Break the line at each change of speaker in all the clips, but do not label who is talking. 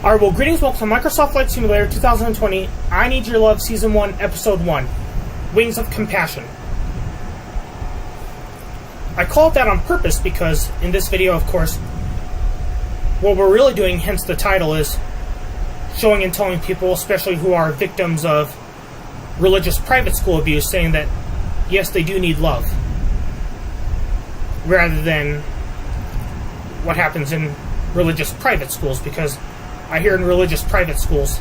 Alright, well, greetings, welcome to Microsoft Flight Simulator 2020, I Need Your Love Season 1, Episode 1, Wings of Compassion. I call it that on purpose because, in this video, of course, what we're really doing, hence the title, is showing and telling people, especially who are victims of religious private school abuse, saying that, yes, they do need love, rather than what happens in religious private schools, because I hear in religious private schools,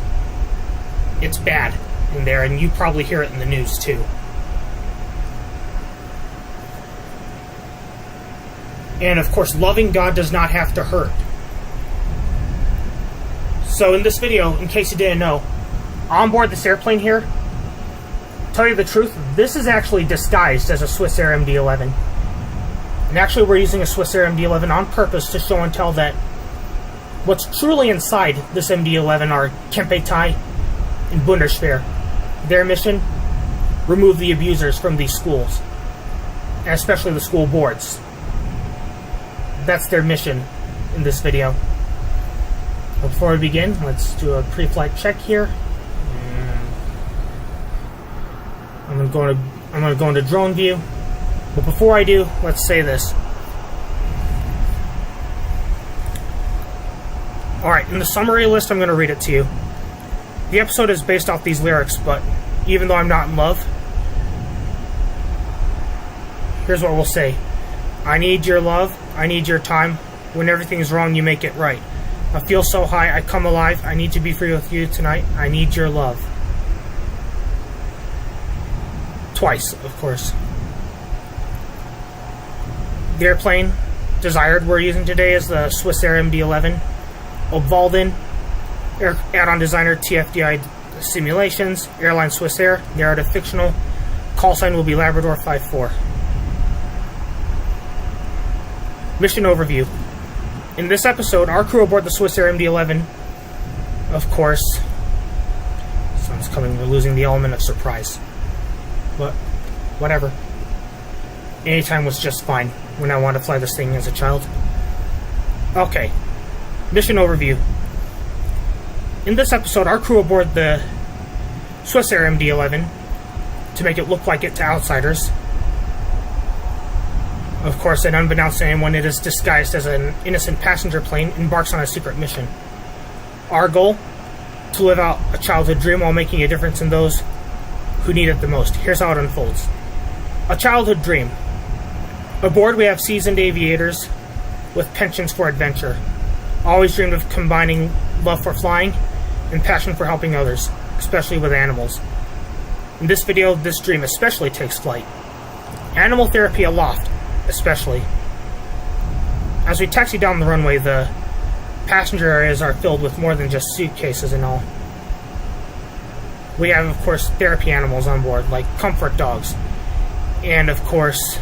it's bad in there, and you probably hear it in the news, too. And, of course, loving God does not have to hurt. So, in this video, in case you didn't know, on board this airplane here, tell you the truth, this is actually disguised as a Swissair MD-11. And actually, we're using a Swissair MD-11 on purpose to show and tell that what's truly inside this MD-11 are TFDi and Banter. Their mission, remove the abusers from these schools, and especially the school boards. That's their mission in this video. But before we begin, let's do a pre-flight check here. I'm going to go into drone view. But before I do, let's say this. Alright, in the summary list, I'm going to read it to you. The episode is based off these lyrics, but even though I'm not in love, here's what we'll say. I need your love, I need your time. When everything's wrong, you make it right. I feel so high, I come alive. I need to be free with you tonight. I need your love. Twice, of course. The airplane desired we're using today is the Swissair MD-11. Obwalden, add-on designer TFDi simulations, airline Swissair, narrative fictional, call sign will be Labrador 54. Mission overview. In this episode, our crew aboard the Swissair MD-11, of course, sun's coming, we're losing the element of surprise. But, whatever. Anytime was just fine when I wanted to fly this thing as a child. Okay. Mission overview. In this episode, our crew aboard the Swissair MD-11, to make it look like it to outsiders. Of course, and unbeknownst to anyone, it is disguised as an innocent passenger plane, embarks on a secret mission. Our goal? To live out a childhood dream while making a difference in those who need it the most. Here's how it unfolds. A childhood dream. Aboard, we have seasoned aviators with penchants for adventure. Always dreamed of combining love for flying and passion for helping others, especially with animals. In this video, this dream especially takes flight. Animal therapy aloft, especially. As we taxi down the runway, the passenger areas are filled with more than just suitcases and all. We have, of course, therapy animals on board, like comfort dogs, and, of course,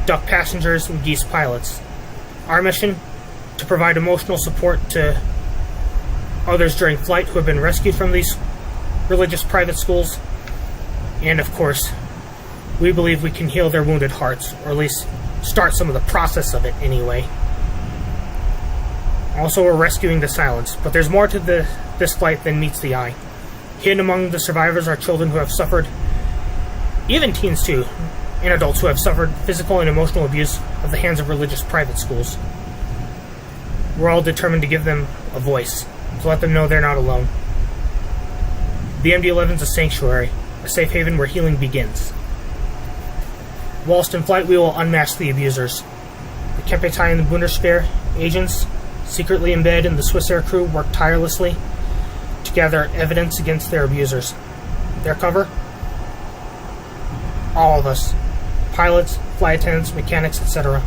duck passengers and geese pilots. Our mission? To provide emotional support to others during flight who have been rescued from these religious private schools. And, of course, we believe we can heal their wounded hearts, or at least start some of the process of it anyway. Also, we're rescuing the silence, but there's more to this flight than meets the eye. Hidden among the survivors are children who have suffered, even teens too, and adults who have suffered physical and emotional abuse at the hands of religious private schools. We're all determined to give them a voice, to let them know they're not alone. The MD-11's a sanctuary, a safe haven where healing begins. Whilst in flight, we will unmask the abusers. The TFDi and the Banter agents, secretly embedded in the Swissair crew, work tirelessly to gather evidence against their abusers. Their cover? All of us. Pilots, flight attendants, mechanics, etc.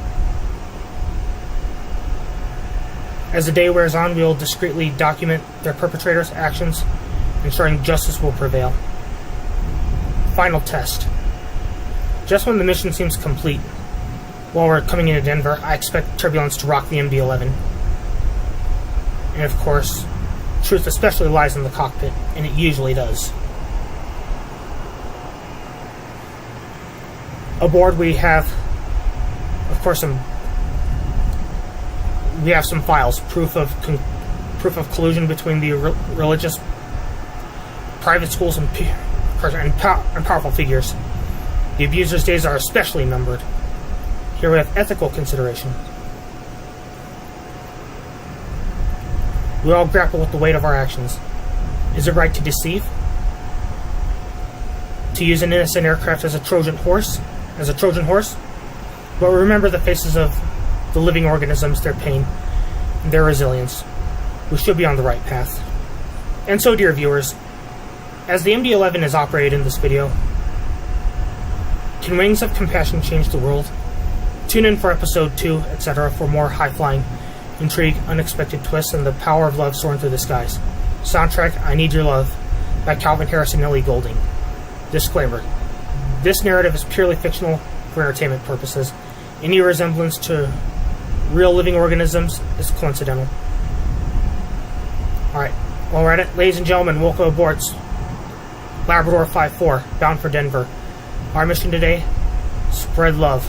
As the day wears on, we will discreetly document their perpetrators' actions, ensuring justice will prevail. Final test. Just when the mission seems complete, while we're coming into Denver, I expect Turbulence to rock the MD-11. And of course, truth especially lies in the cockpit, and it usually does. Aboard we have, of course, some we have some files, proof of proof of collusion between the religious private schools and powerful figures. The abusers' days are especially numbered. Here we have ethical consideration. We all grapple with the weight of our actions. Is it right to deceive? To use an innocent aircraft as a Trojan horse? But remember the faces of the living organisms, their pain, and their resilience. We should be on the right path. And so, dear viewers, as the MD-11 is operated in this video, can Wings of Compassion change the world? Tune in for episode 2, etc. for more high-flying intrigue, unexpected twists, and the power of love soaring through the skies. Soundtrack, I Need Your Love, by Calvin Harris and Ellie Goulding. Disclaimer. This narrative is purely fictional for entertainment purposes. Any resemblance to real living organisms is coincidental. Alright, while we're at it, ladies and gentlemen, welcome aboard Labrador 5-4, bound for Denver. Our mission today, spread love.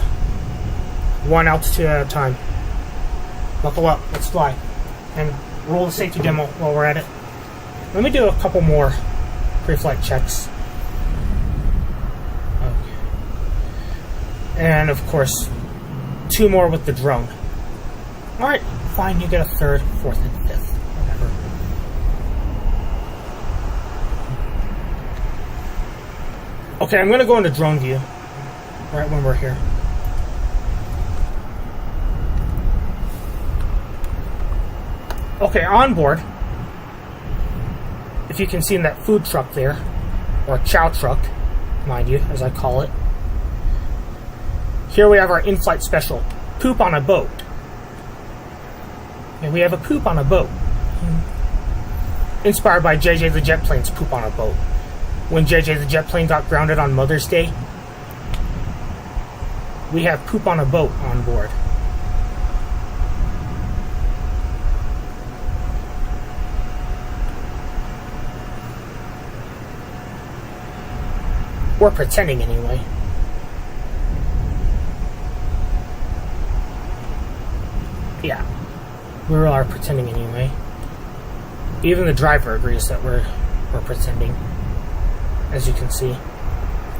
One altitude at a time. Buckle up, let's fly. And roll the safety demo while we're at it. Let me do a couple more pre-flight checks. Okay. And of course, 2 more with the drone. Alright, fine, you get a 3rd, 4th, and 5th. Whatever. Okay, I'm gonna go into drone view right when we're here. Okay, on board, if you can see in that food truck there, or chow truck, mind you, as I call it, here we have our in-flight special, poop on a boat. And we have a poop on a boat. Inspired by JJ the Jet Plane's poop on a boat. When JJ the Jet Plane got grounded on Mother's Day, we have poop on a boat on board. We're pretending anyway. Yeah, we really are pretending anyway. Even the driver agrees that we're pretending, as you can see,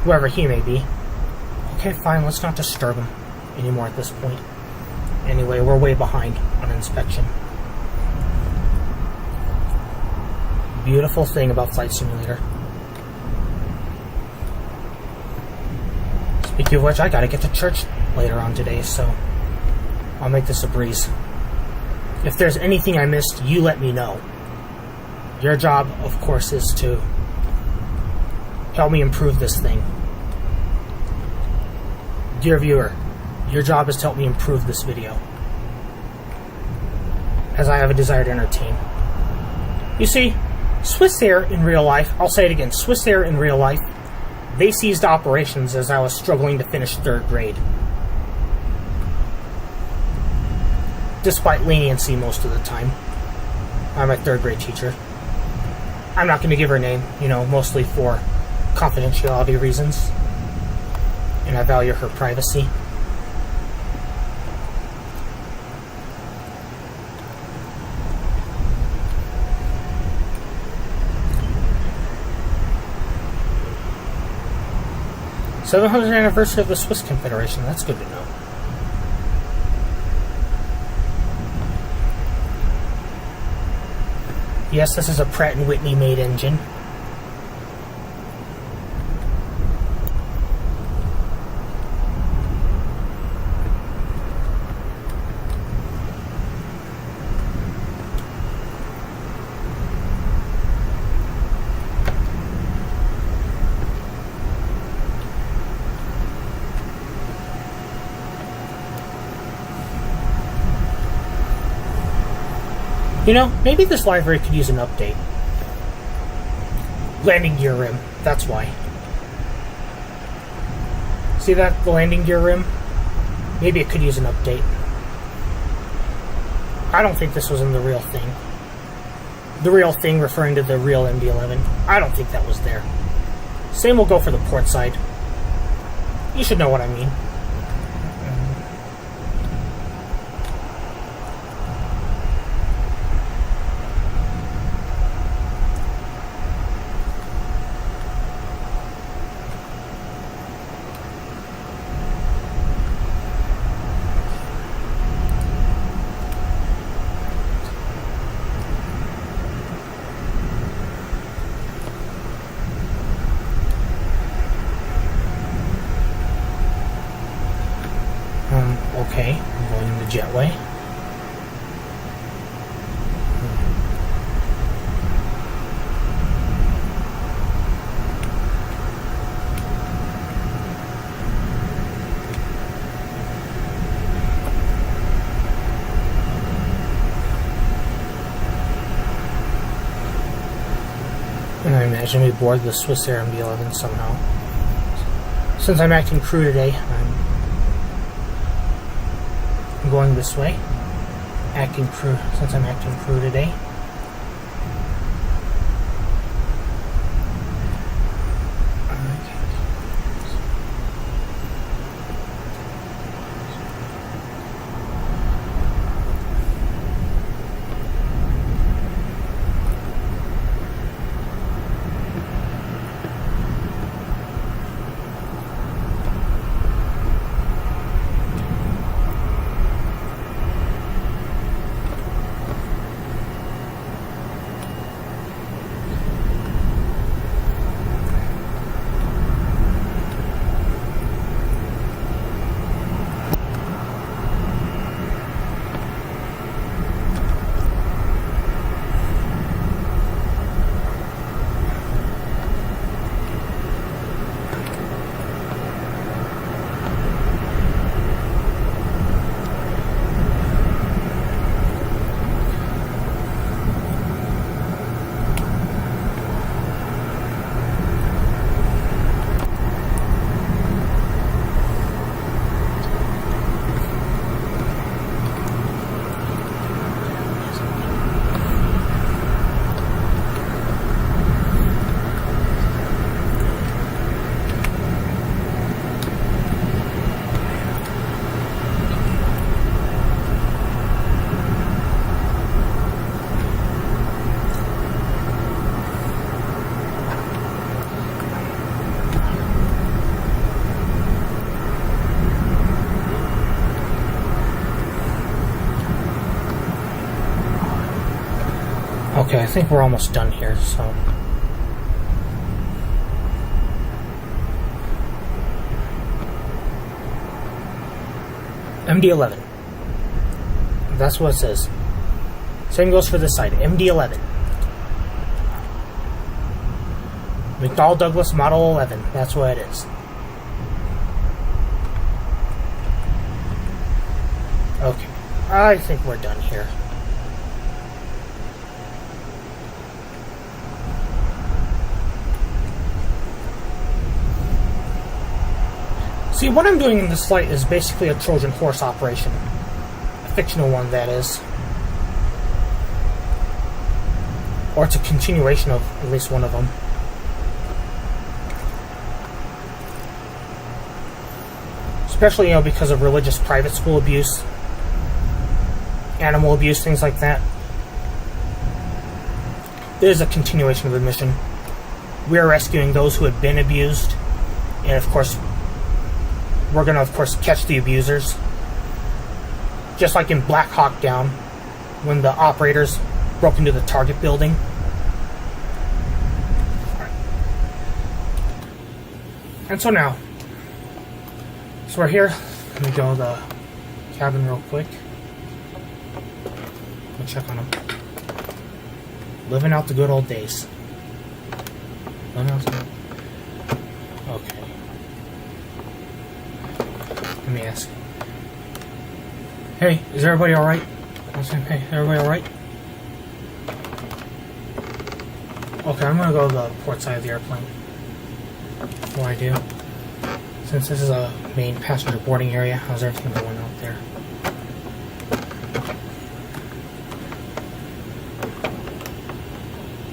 whoever he may be. Okay, fine, let's not disturb him anymore at this point. Anyway, we're way behind on inspection. Beautiful thing about Flight Simulator. Speaking of which, I gotta get to church later on today, so I'll make this a breeze. If there's anything I missed, you let me know. Your job, of course, is to help me improve this thing. Dear viewer, your job is to help me improve this video, as I have a desire to entertain. You see, Swissair in real life, I'll say it again, Swissair in real life, they ceased operations as I was struggling to finish 3rd grade. Despite leniency most of the time. I'm a 3rd grade teacher. I'm not going to give her name, mostly for confidentiality reasons. And I value her privacy. '700th anniversary of the Swiss Confederation. That's good to know. Yes, this is a Pratt & Whitney made engine. Maybe this library could use an update. Landing gear rim, that's why. See that? The landing gear rim? Maybe it could use an update. I don't think this was in the real thing. The real thing referring to the real MD-11. I don't think that was there. Same will go for the port side. You should know what I mean. And I imagine we board the Swissair MD-11 somehow. Since I'm acting crew today, I'm going this way. Since I'm acting crew today. Okay, I think we're almost done here, so... MD-11. That's what it says. Same goes for this side. MD-11. McDonnell Douglas Model 11. That's what it is. Okay. I think we're done here. See, what I'm doing in this flight is basically a Trojan horse operation. A fictional one, that is. Or it's a continuation of at least one of them. Especially, you know, because of religious private school abuse, animal abuse, things like that. It is a continuation of the mission. We are rescuing those who have been abused, and of course, we're going to, of course, catch the abusers. Just like in Black Hawk Down, when the operators broke into the target building. And so now, so we're here. Let me go to the cabin real quick. Let me check on them. Living out the good old days. Living out the good... Okay. Let me ask. Hey, is everybody alright? I'm saying, hey, everybody alright? Okay, I'm gonna go to the port side of the airplane. Before I do. Since this is a main passenger boarding area, how's everything going out there?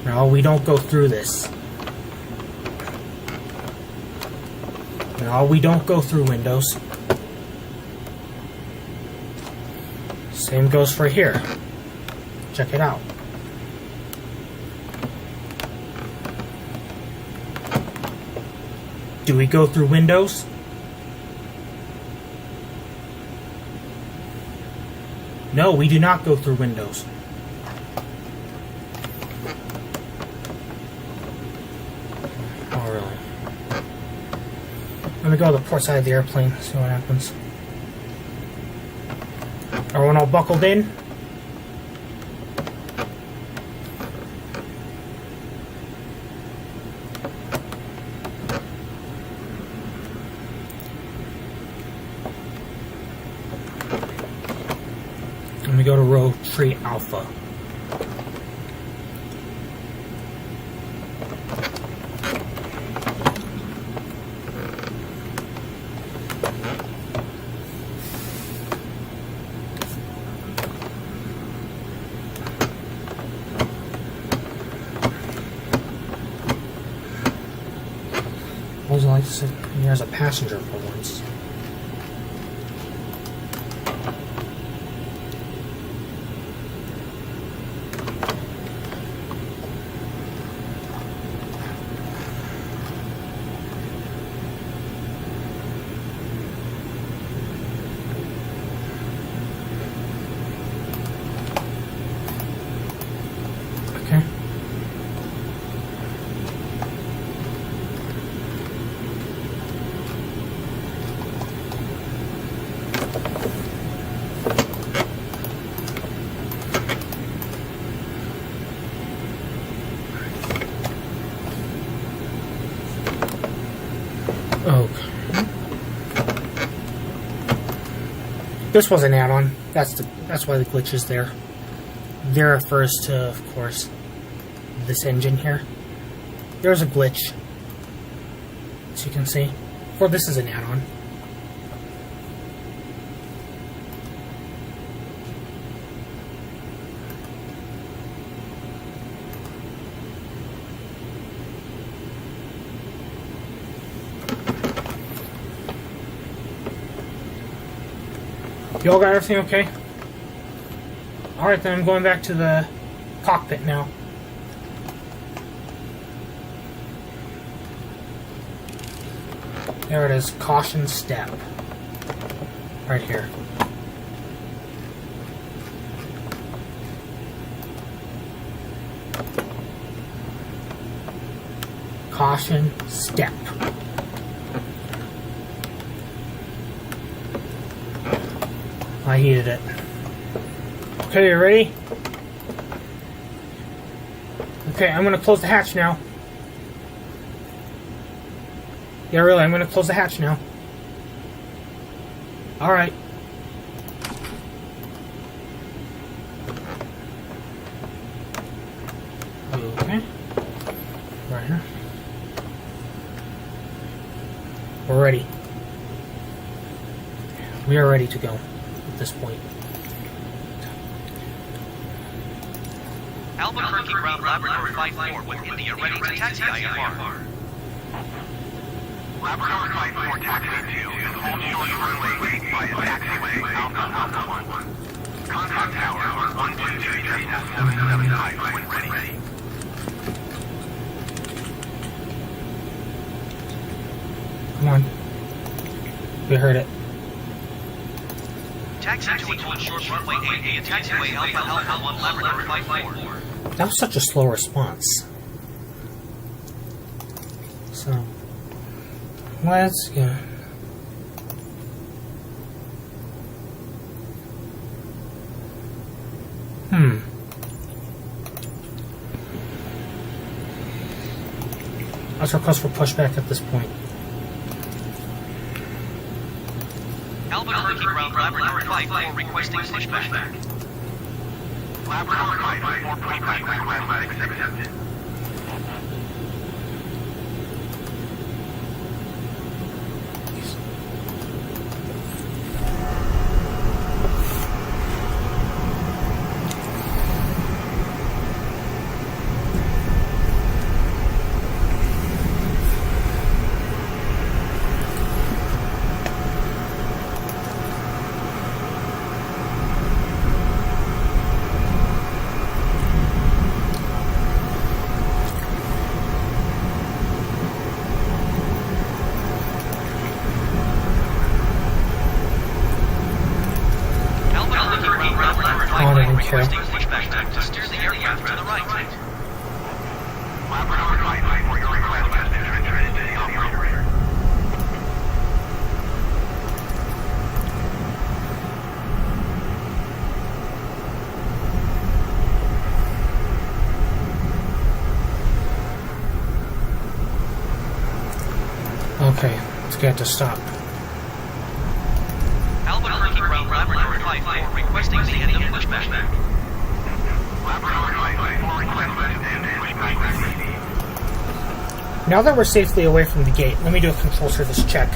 No, we don't go through this. No, we don't go through windows. Same goes for here. Check it out. Do we go through windows? No, we do not go through windows. Oh, really? Let me go to the port side of the airplane, see what happens. Everyone all buckled in? Let me go to row 3 Alpha. doesn't like to sit here as a passenger for once. This was an add-on. That's why the glitch is there. There refers to, of course, this engine here. There's a glitch, as you can see. Or this is an add-on. You all got everything okay? Alright, then I'm going back to the cockpit now. There it is, caution step. Right here. Caution step. I heated it. Okay, you ready? Okay, I'm gonna close the hatch now. Yeah, really, I'm gonna close the hatch now. Alright. Okay. Right here. We're ready. We are ready to go at this point.
Albuquerque Ground Laboratory Flight 4 with India ready to taxi IFR. Labrador Flight 4 taxi 2 and hold short runway via taxiway Alpha 1. Contact tower on 123 Cessna 775 when ready.
Come on. We heard it.
Taxi to and hold short runway 8 via taxiway Alpha 1 Labrador Flight 4.
That was such a slow response. So, let's go. Let's request for pushback at this point.
Albuquerque Ground Labrador Flight 4 requesting pushback. Labrador Flight 4 pushback request accepted. Requesting pushback to steer the aircraft to the right. Labrador Flight 4, your request has been transmitted to the operator.
Okay, let's get to stop.
Albuquerque Ground Labrador Flight 4 requesting the end of pushback. Labrador Flight 4 requesting the end of pushback.
Now that we're safely away from the gate, let me do a control surface check.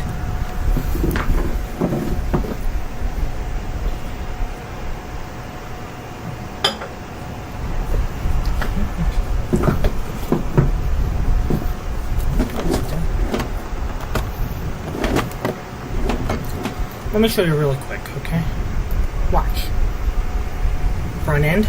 Let me show you really quick, okay? Watch. Front end.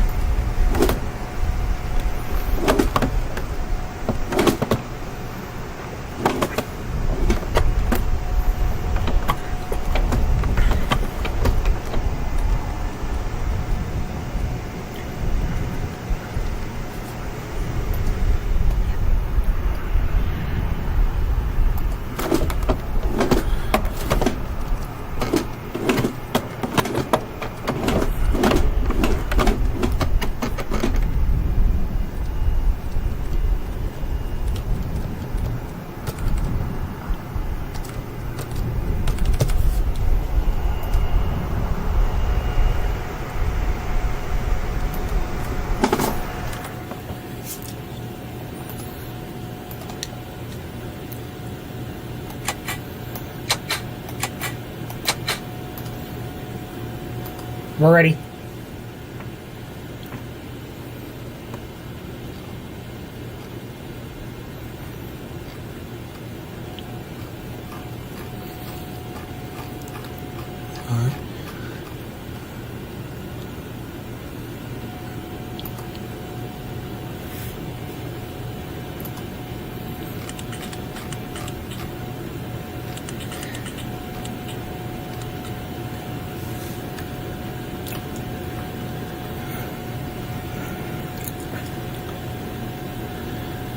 We're ready.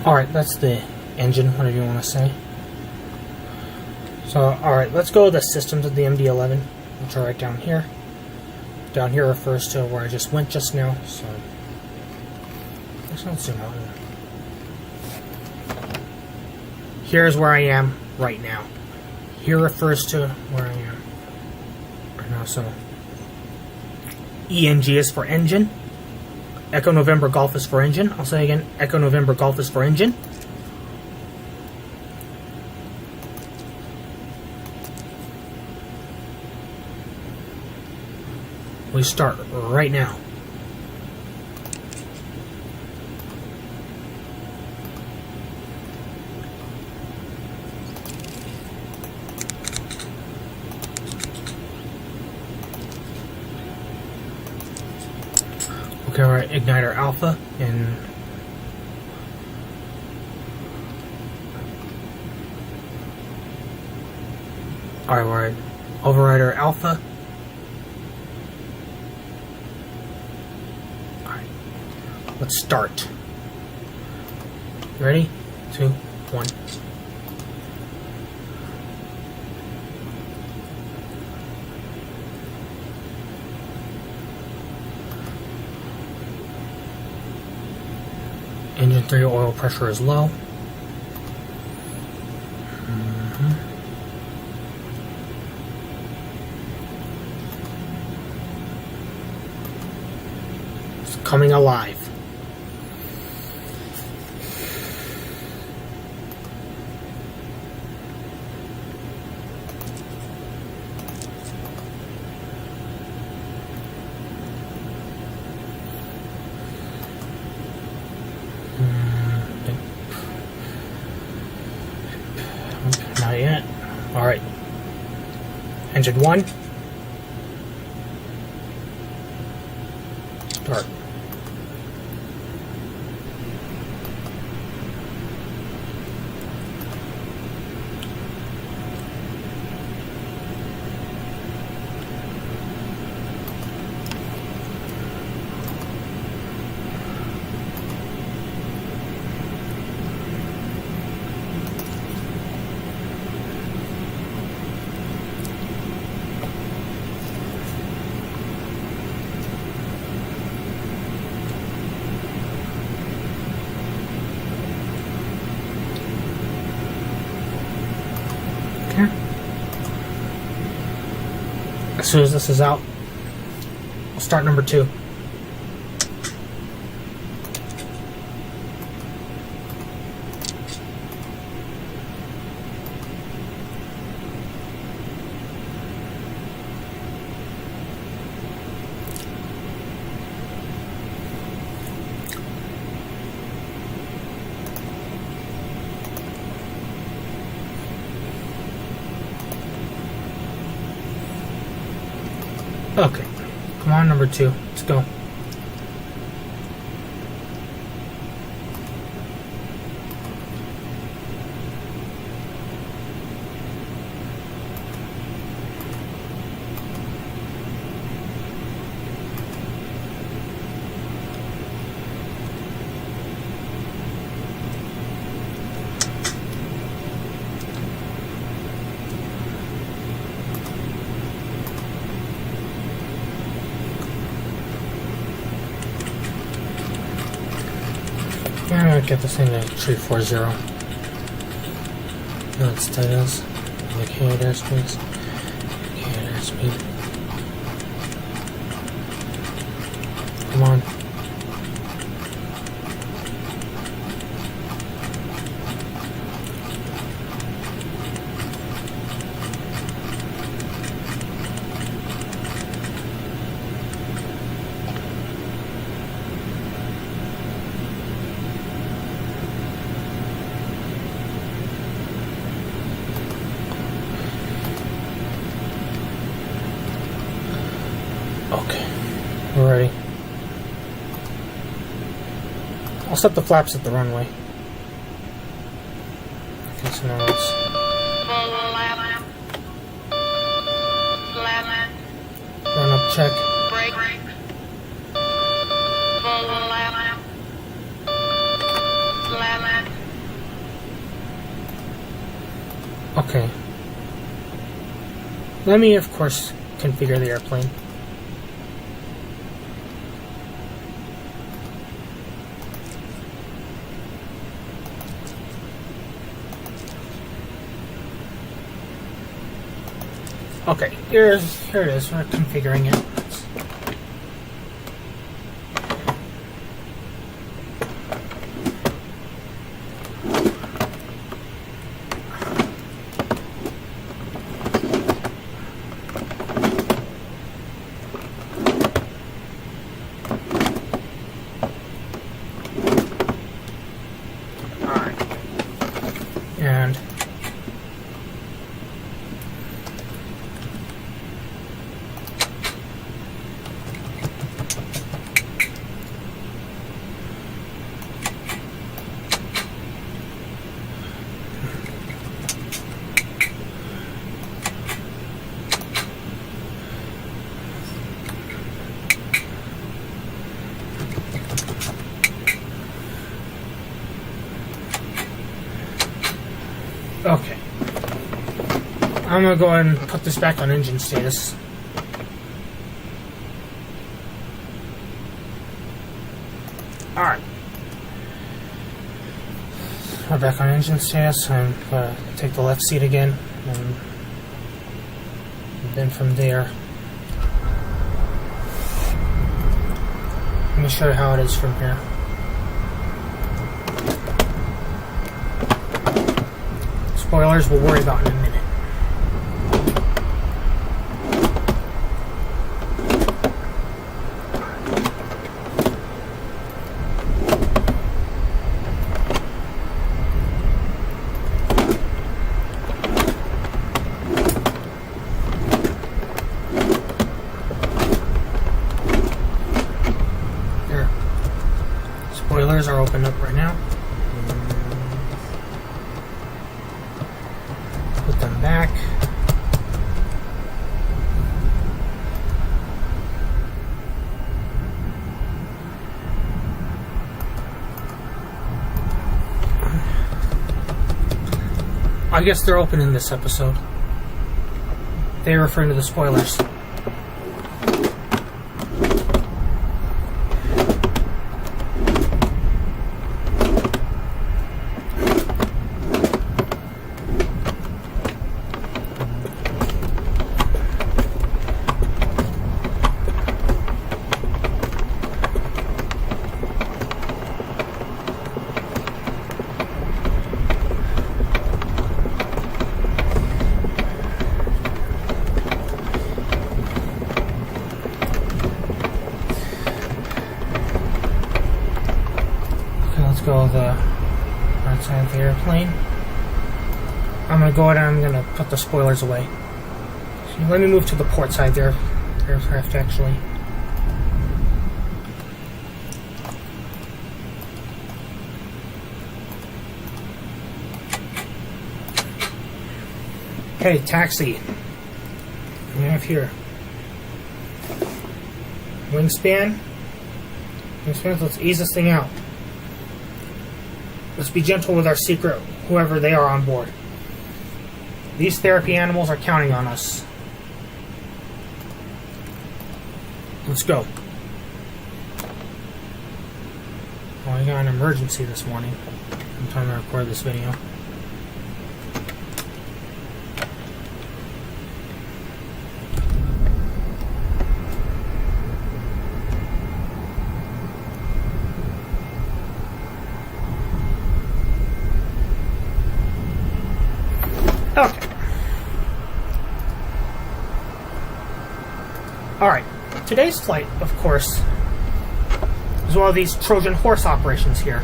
Alright, that's the engine, whatever you want to say. So, alright, let's go to the systems of the MD-11, which are right down here. Down here refers to where I just went just now, so... Let's zoom out here. Here's where I am right now. Here refers to where I am right now, so... ENG is for engine. Echo November Golf is for engine. I'll say again, Echo November Golf is for engine. We start right now. Okay, alright, igniter alpha and alright, overrider alpha. Alright, let's start. Ready? 2, 1. Engine 3 oil pressure is low. It's coming alive. Not yet. Alright. Engine 1. Start. As soon as this is out, we'll start number 2. Okay. Come on, number 2. Let's go. I'm gonna get this thing to 340. No, it's status. Indicated airspeed. Indicated airspeed. Come on. Okay, we're ready. I'll set the flaps at the runway. Okay, so now let's run up check. Okay. Let me, of course, configure the airplane. Okay, here it is. We're configuring it. And okay. I'm gonna go ahead and put this back on engine status. Alright. We're back on engine status. I'm gonna take the left seat again, and then from there, let me show you how it is from here. Spoilers we'll worry about in a minute. There. Spoilers are opened up right now. Put them back. I guess they're open in this episode. They're referring to the spoilers. Go the right side of the airplane. I'm gonna go ahead and I'm gonna put the spoilers away. So let me move to the port side there. aircraft, actually. Okay, taxi. What do we have here? Wingspan. Let's ease this thing out. Let's be gentle with our secret, whoever they are on board. These therapy animals are counting on us. Let's go. Oh, I got an emergency this morning. I'm trying to record this video. Okay. Alright. Today's flight, of course, is one of these Trojan horse operations here.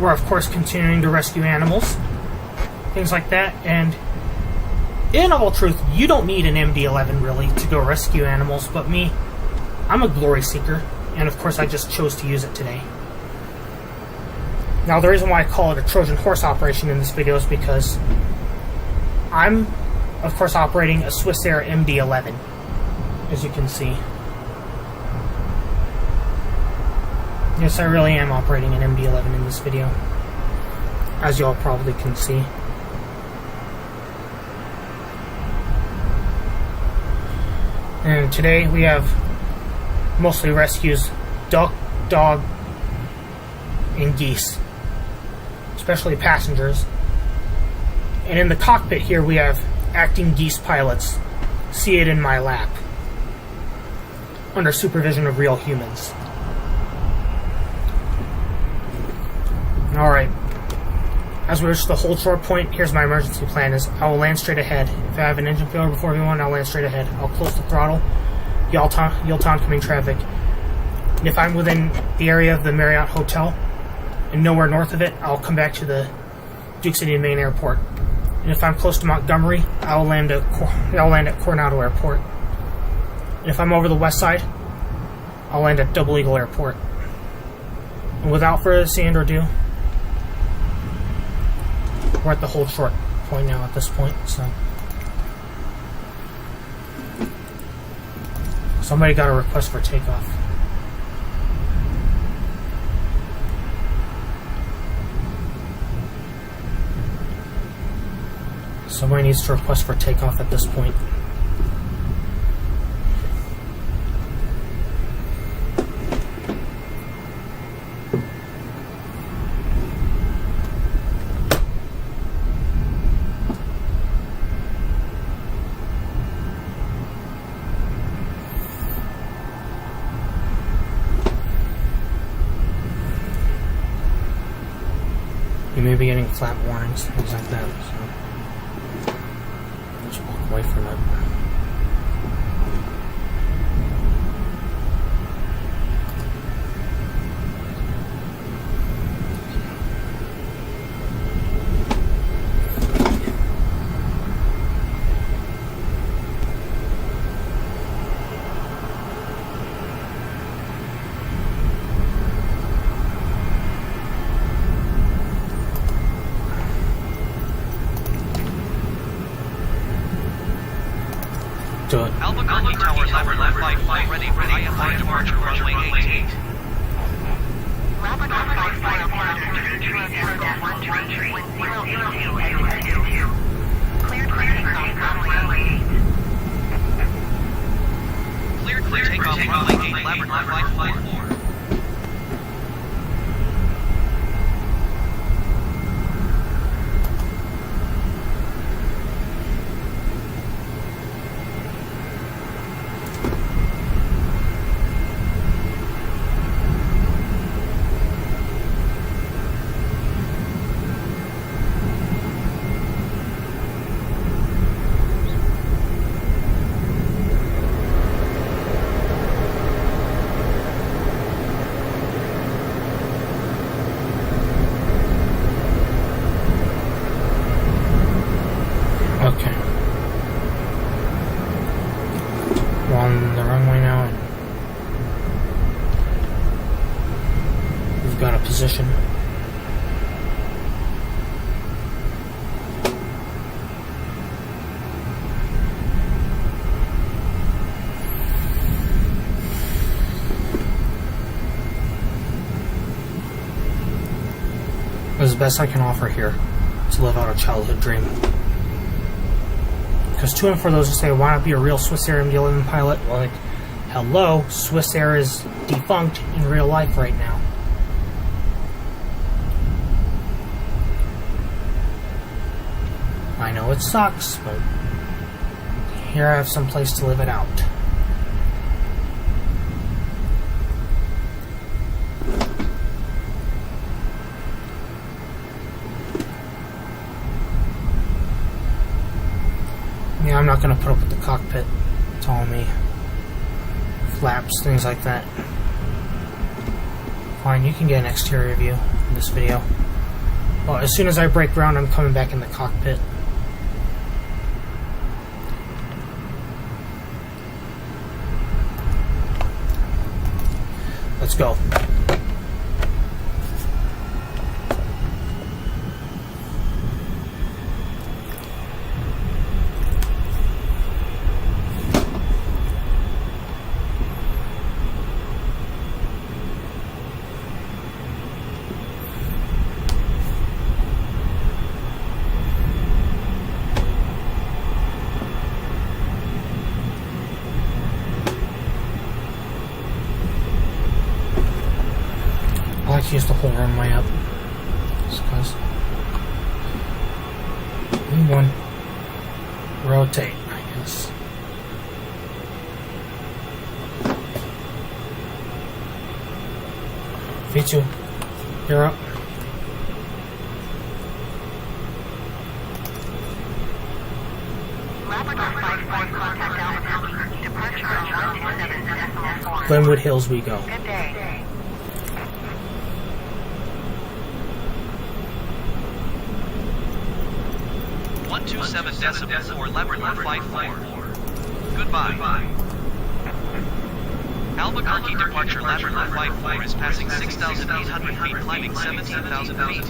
We're, of course, continuing to rescue animals, things like that, and in all truth, you don't need an MD-11 really to go rescue animals, but me, I'm a glory seeker, and of course I just chose to use it today. Now, the reason why I call it a Trojan horse operation in this video is because I'm, of course, operating a Swissair MD-11, as you can see. Yes, I really am operating an MD-11 in this video, as you all probably can see. And today we have mostly rescues duck, dog, and geese, especially passengers. And in the cockpit here we have acting geese pilots seated in my lap under supervision of real humans. Alright, as we reach the hold short point, here's my emergency plan. Is I will land straight ahead. If I have an engine failure before everyone, I'll land straight ahead. I'll close the throttle, yield to oncoming traffic. And if I'm within the area of the Marriott Hotel and nowhere north of it, I'll come back to the Duke City main airport. And if I'm close to Montgomery, I'll land at Coronado Airport. And if I'm over the west side, I'll land at Double Eagle Airport. And without further ado, we're at the hold short point now at this point, so. Somebody got a request for takeoff. Somebody needs to request for takeoff at this point. You may be getting flap warnings, things like that, so let's walk away from it. Do it.
Albuquerque Tower flight ready for IFI departure runway 88.
Rapid flight pilot to 30.123 with 002. Cleared for takeoff runway 8.
Cleared takeoff runway 8, Labrador flight 4.
Got a position. It's the best I can offer here to live out a childhood dream. Because to and for those who say, why not be a real Swissair MD-11 pilot? Well, like, hello, Swissair is defunct in real life right now. I know it sucks, but here I have some place to live it out. Yeah, I'm not going to put up with the cockpit telling me flaps, things like that. Fine, you can get an exterior view in this video. Well, as soon as I break ground, I'm coming back in the cockpit. Let's go. I like to use the whole runway up. Just because. One. Rotate, I guess. V2. You're up. Glenwood Hills we go.
Good day.
.27 decibels for Lebanon Flight 4. Goodbye. Albuquerque departure Lebanon Flight 4 is passing 6,800 feet, climbing 17,000 feet.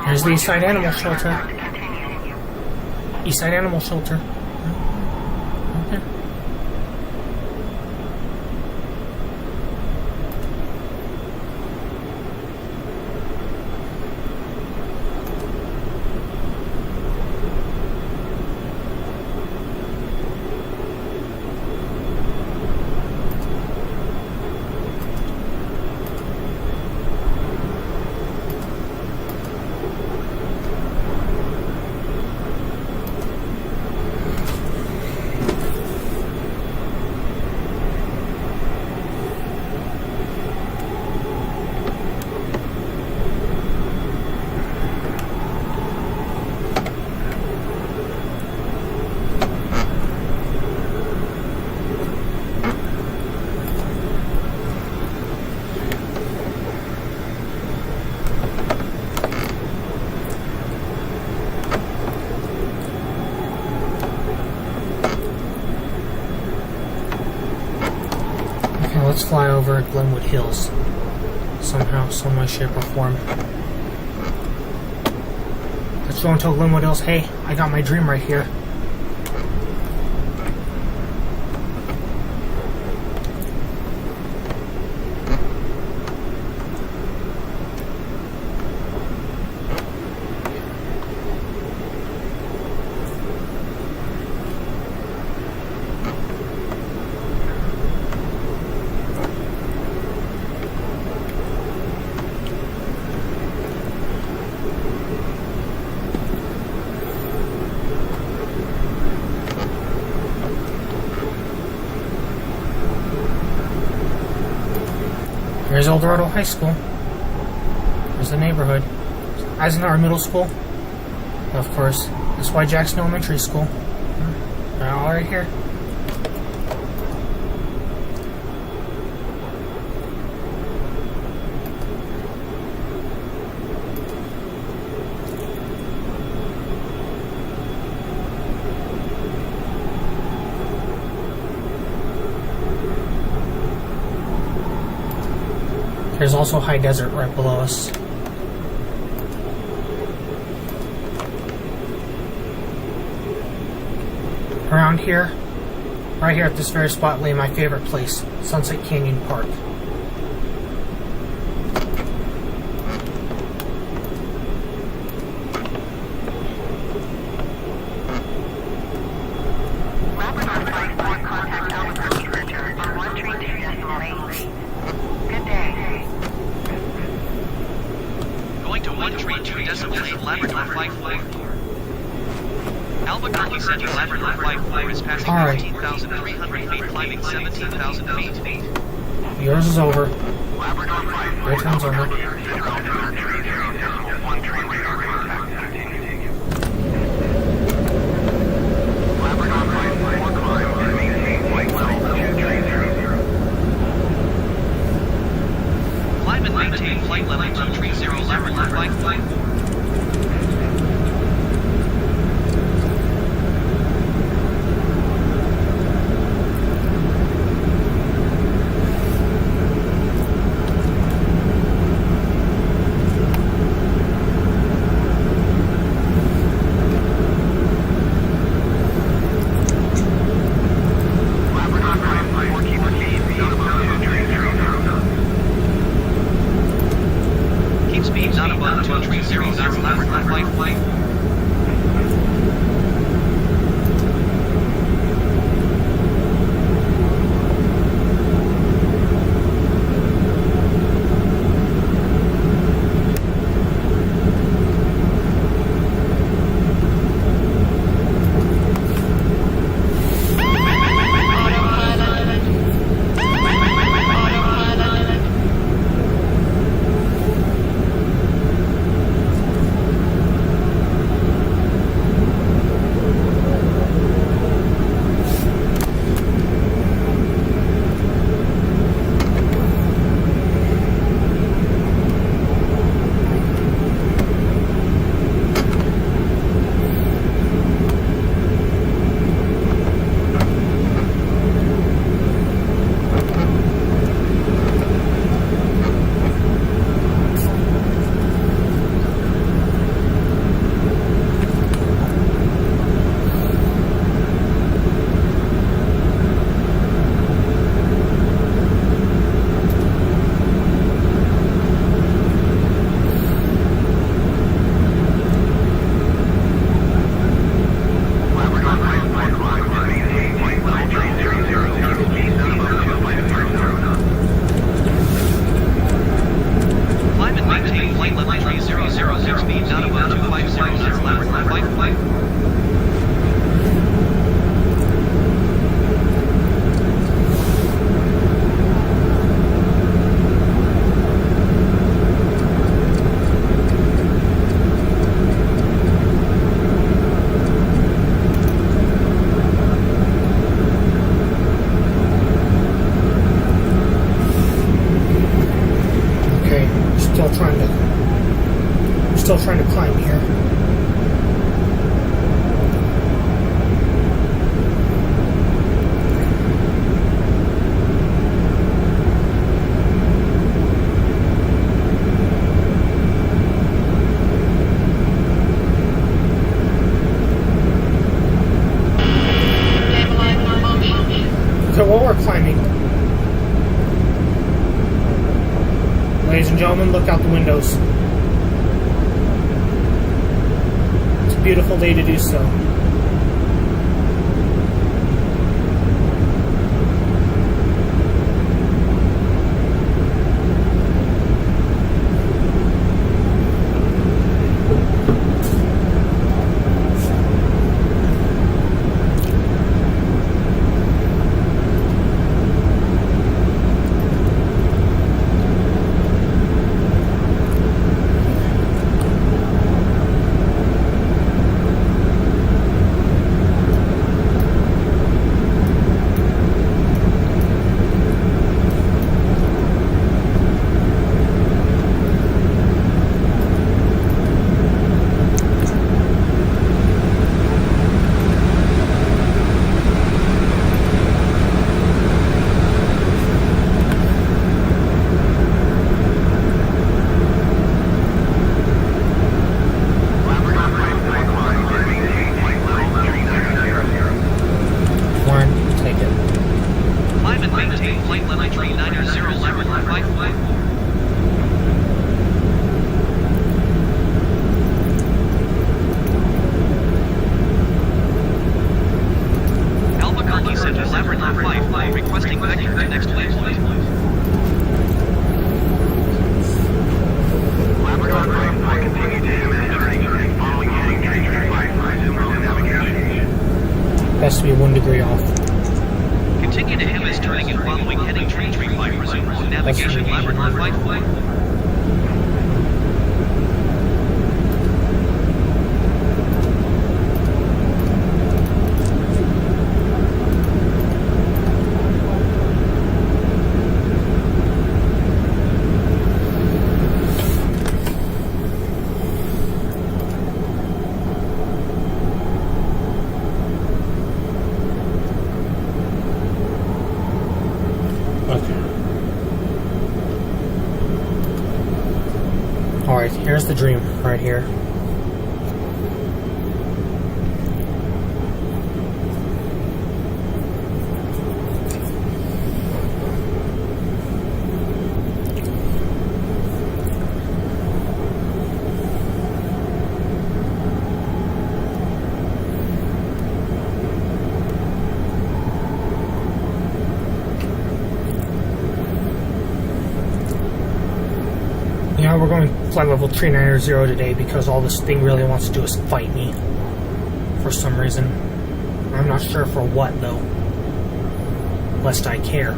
Here's the Eastside Animal Shelter. Eastside Animal Shelter. Okay. Let's fly over Glenwood Hills somehow, some way, shape, or form. Let's go and tell Glenwood Hills, hey, I got my dream right here. There's Eldorado High School. There's the neighborhood. Eisenhower Middle School. Of course. That's why Jackson Elementary School. They're all right here. There's also high desert right below us. Around here, right here at this very spot, lay my favorite place, Sunset Canyon Park.
Going to 132.8 Labrador Flight 4. Albuquerque Center Labrador Flight 4 is passing 14,300 feet, climbing 17,000 feet.
Yours is over.
Labrador Flight 4.
Your turn's over.
Labrador Flight 4 climb to maintain flight level 2300.
Climb and maintain flight level 230 Labrador Flight 4. Keep speed not above 230 knots Labrador Flight 4.
Still trying to climb here. So while we're climbing, ladies and gentlemen, look out the windows. It's a beautiful day to do so.
Climb and maintain flight level 390 Labrador flight flight. Albuquerque Center Labrador flight requesting vector to next waypoint.
Labrador flight continue to MS turning following heading tree flight resume navigation.
Has to be 1 degree off.
Continue to MS turning and following heading tree flight resume navigation Labrador flight flight.
Alright, here's the dream right here. Yeah, we're going flight level 390 today because all this thing really wants to do is fight me. For some reason. I'm not sure for what, though. Lest I care.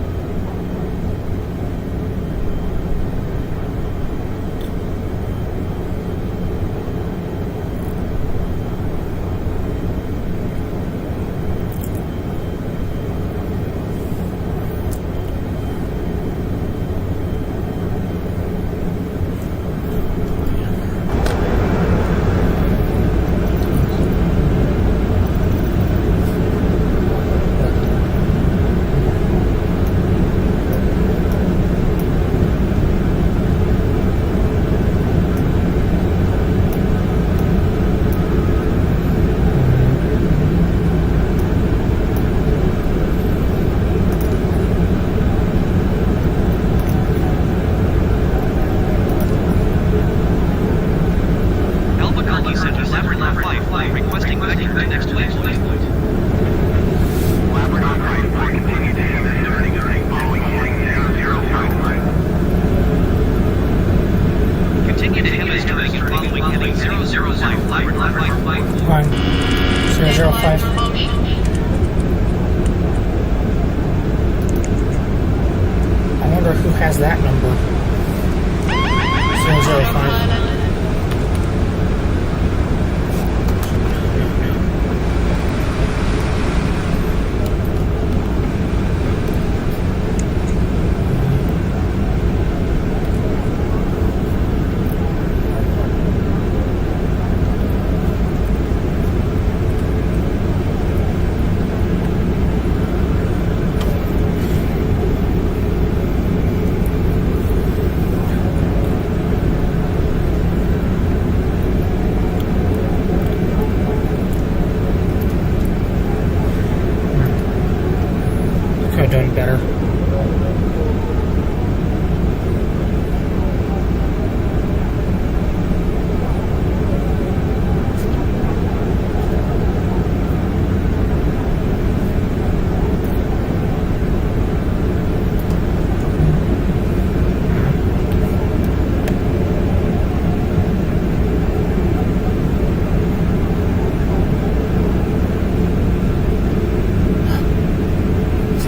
Done better.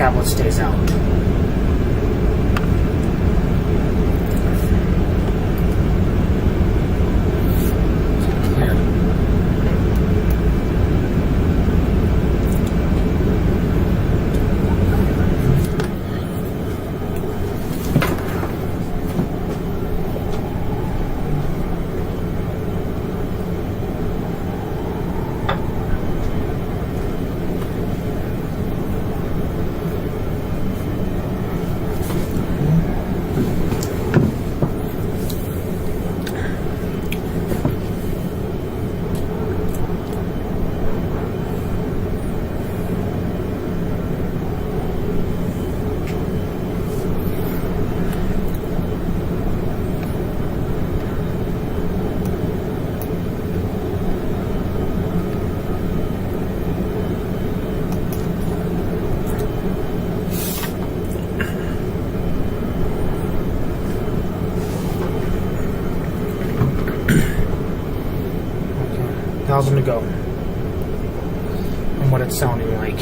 Tablet stays out. 30,000 to go. And what it's sounding like.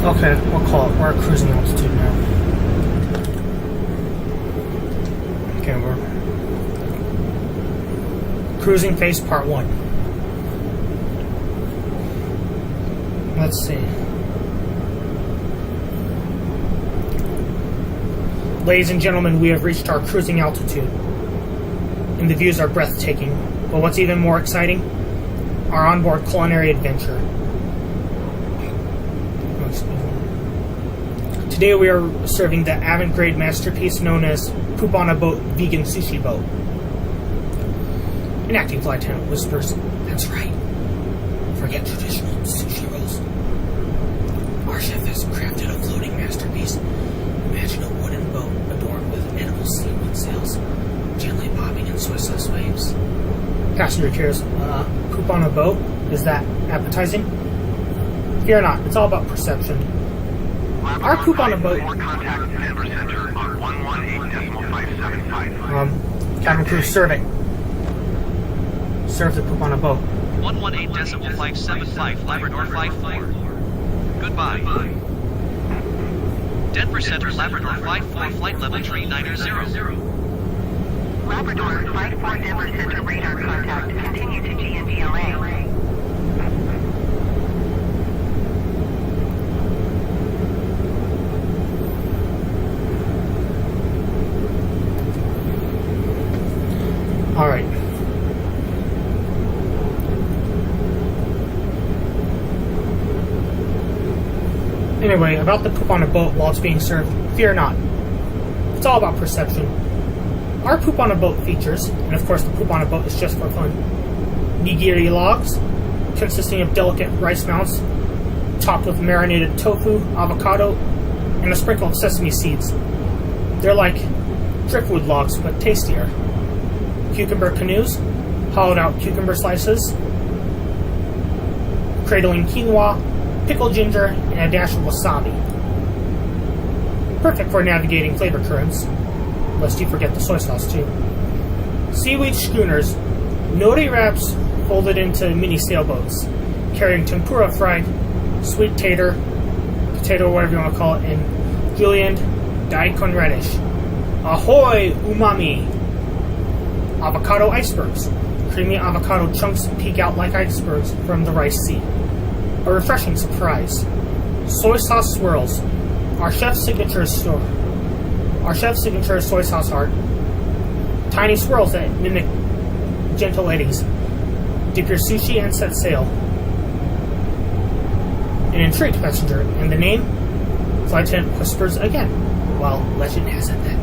Okay, we'll call it. We're at cruising altitude now. Okay, we're cruising phase part 1. Let's see. Ladies and gentlemen, we have reached our cruising altitude, and the views are breathtaking. But what's even more exciting? Our onboard culinary adventure. Today we are serving the avant-garde masterpiece known as Poop on a Boat Vegan Sushi Boat. An acting flight attendant whispers, "That's right. Forget traditional sushi rolls. Our chef has crafted a floating masterpiece. Imagine a wooden boat adorned with edible seaweed sails, gently bobbing in soy sauce waves." Passenger cares, poop on a boat? Is that appetizing? Fear not, it's all about perception. Our poop on a boat. Cabin crew, serve it. Serve the poop on a boat.
118.575, Labrador Flight 4. Goodbye. Denver Center, Labrador Flight 4, flight level 390.
Labrador Flight 4, Denver Center, radar contact. Continue to GNDLA.
Alright. Anyway, about the poop on a boat while it's being served, fear not. It's all about perception. Our poop on a boat features, and of course the poop on a boat is just for fun, nigiri logs, consisting of delicate rice mounds, topped with marinated tofu, avocado, and a sprinkle of sesame seeds. They're like driftwood logs, but tastier. Cucumber canoes, hollowed out cucumber slices, cradling quinoa, pickled ginger, and a dash of wasabi. Perfect for navigating flavor currents, lest you forget the soy sauce too. Seaweed schooners, nori wraps folded into mini sailboats, carrying tempura fried, sweet tater, potato, whatever you want to call it, and julienne daikon radish. Ahoy, umami! Avocado icebergs. Creamy avocado chunks peek out like icebergs from the rice sea. A refreshing surprise. Soy sauce swirls. Our chef's signature is soy sauce art. Tiny swirls that mimic gentle eddies. Dip your sushi and set sail. An intrigued passenger, and the name? Flight attendant whispers again, while legend has it that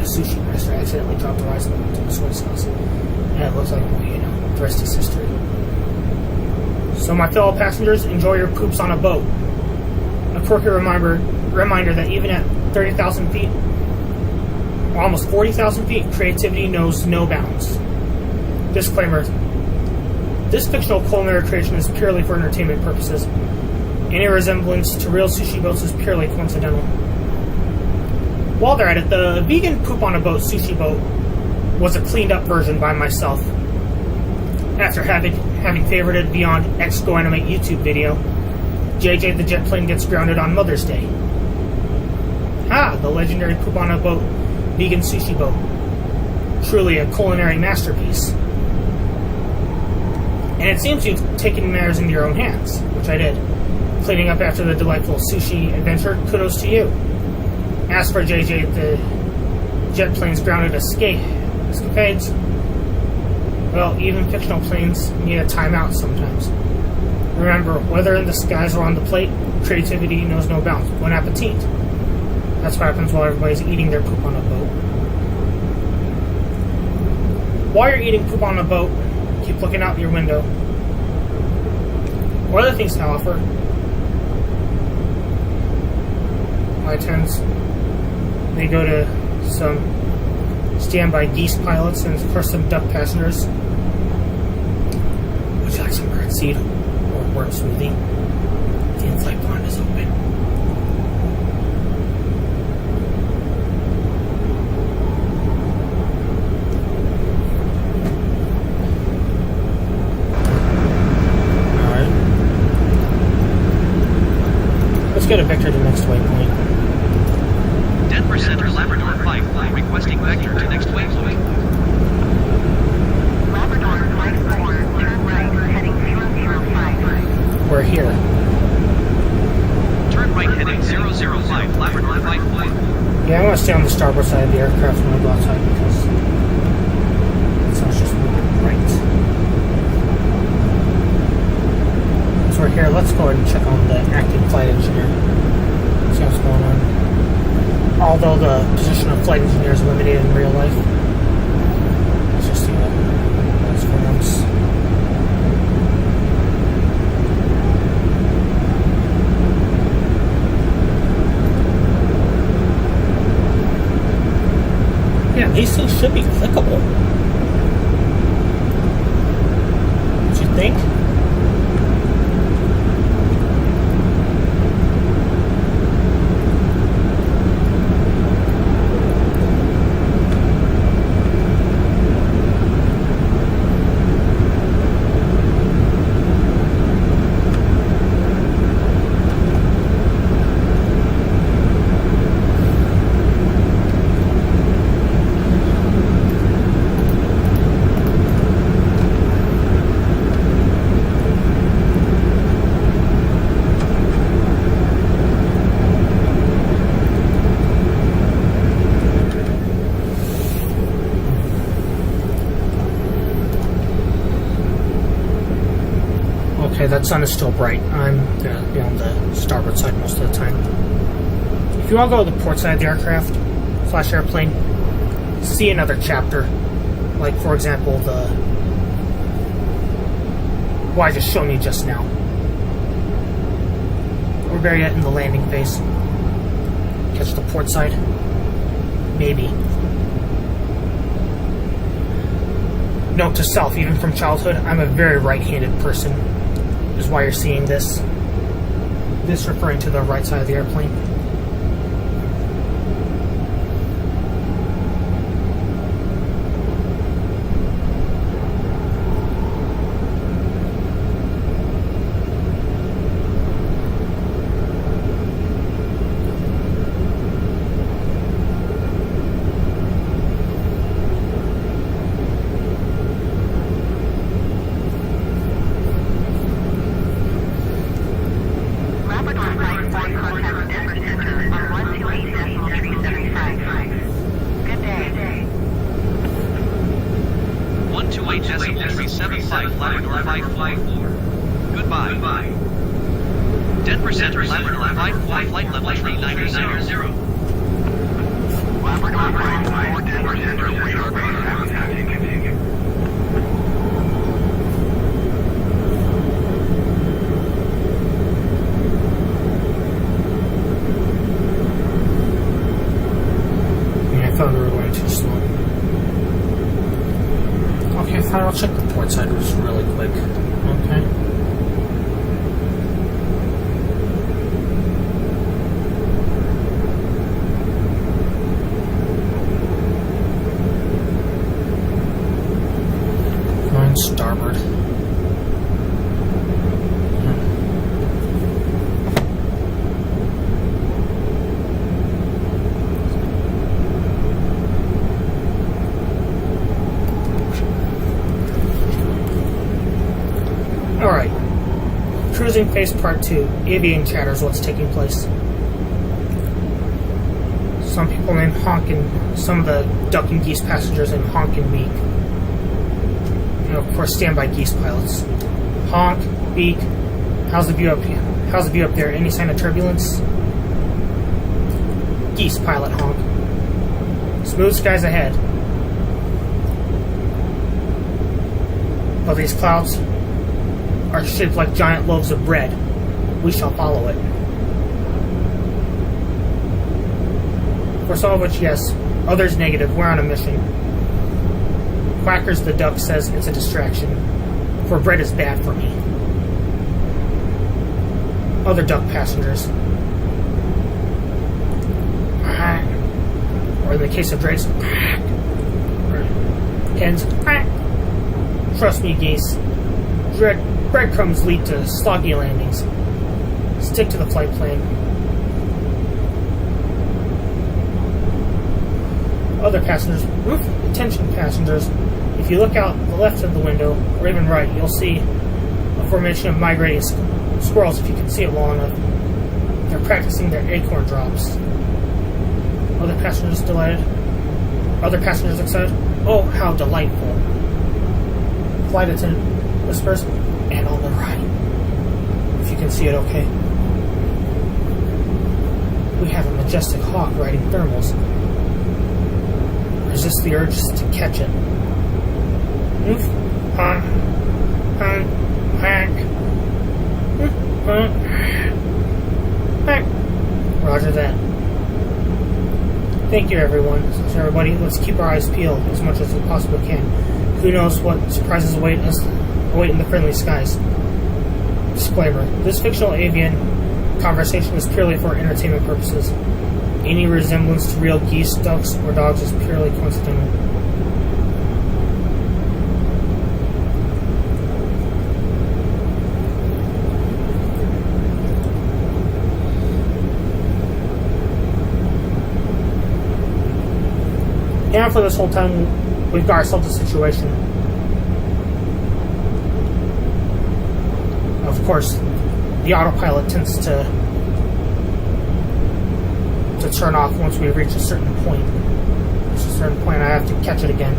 a sushi master accidentally dropped the rice bowl into the soy sauce. And it looks like, well, you know, the rest is history. So my fellow passengers, enjoy your poops on a boat. A quirky reminder that even at 30,000 feet, or almost 40,000 feet, creativity knows no bounds. Disclaimer, this fictional culinary creation is purely for entertainment purposes. Any resemblance to real sushi boats is purely coincidental. While they're at it, the vegan poop on a boat sushi boat was a cleaned up version by myself. After having favorited Beyond X Go Animate YouTube video, JJ the jet plane gets grounded on Mother's Day. The legendary poop on a boat vegan sushi boat. Truly a culinary masterpiece. And it seems you've taken matters into your own hands, which I did. Cleaning up after the delightful sushi adventure, kudos to you. As for JJ, the jet plane's grounded escape escapades. Well, even fictional planes need a timeout sometimes. Remember, whether in the skies or on the plate, creativity knows no bounds. Bon appetit. That's what happens while everybody's eating their poop on a boat. While you're eating poop on a boat, keep looking out your window. What other things to offer? Flight attendants, they go to some standby geese pilots and of course some duck passengers. Would you like some birdseed or worm smoothie? The in-flight pond is open. Alright. Let's get a vector to the next waypoint.
Denver Center, Labrador 5, requesting vector to next waypoint.
Labrador Flight 4, turn right, heading 005.
We're here.
Turn right heading 005, Labrador 5.
Yeah, I want to stay on the starboard side of the aircraft when I go outside because it sounds just moving right. So we're here. Let's go ahead and check on the active flight engineer. See what's going on. Although the position of flight engineer is limited in real life. Let's just see what's going on. Yeah, these things should be clickable. Don't you think? Okay, that sun is still bright. I'm going to be on the starboard side most of the time. If you want to go to the port side of the aircraft, / airplane, see another chapter. Like, for example, the what I just shown you just now. We're very yet in the landing phase. Catch the port side? Maybe. Note to self, even from childhood, I'm a very right-handed person. Is why you're seeing this. This referring to the right side of the airplane.
Denver Center, Labrador 5, flight level 3990.
Labrador 5, Denver Center, radar base habitat continue.
Yeah, I thought we were going too slow. Okay, fine, I'll check the port side just really quick. Okay. Starboard. Alright. Cruising phase part 2. Avian chatter is what's taking place. Some people named Honk and some of the duck and geese passengers named Honk and Beak. And of course, standby geese pilots. Honk, Beak, how's the view up here? How's the view up there? Any sign of turbulence? Geese pilot, Honk. Smooth skies ahead. But these clouds are shaped like giant loaves of bread. We shall follow it. For some of which, yes. Others, negative. We're on a mission. Quackers the duck says it's a distraction, for bread is bad for me. Other duck passengers. Or in the case of drakes, hens. Trust me, geese. Breadcrumbs lead to sloggy landings. Stick to the flight plan. Other passengers, attention passengers, if you look out the left of the window, or even right, you'll see a formation of migrating squirrels if you can see it well enough. They're practicing their acorn drops. Other passengers delighted. Other passengers excited. Oh, how delightful. Flight attendant whispers, and on the right. If you can see it okay. We have a majestic hawk riding thermals. Resist the urge to catch it. Roger that. Thank you, everyone. So everybody, let's keep our eyes peeled as much as we possibly can. Who knows what surprises await in the friendly skies. Disclaimer. This fictional avian conversation is purely for entertainment purposes. Any resemblance to real geese, ducks, or dogs is purely coincidental. And for this whole time, we've got ourselves a situation. Of course, the autopilot tends to turn off once we reach a certain point. Reach a certain point, I have to catch it again.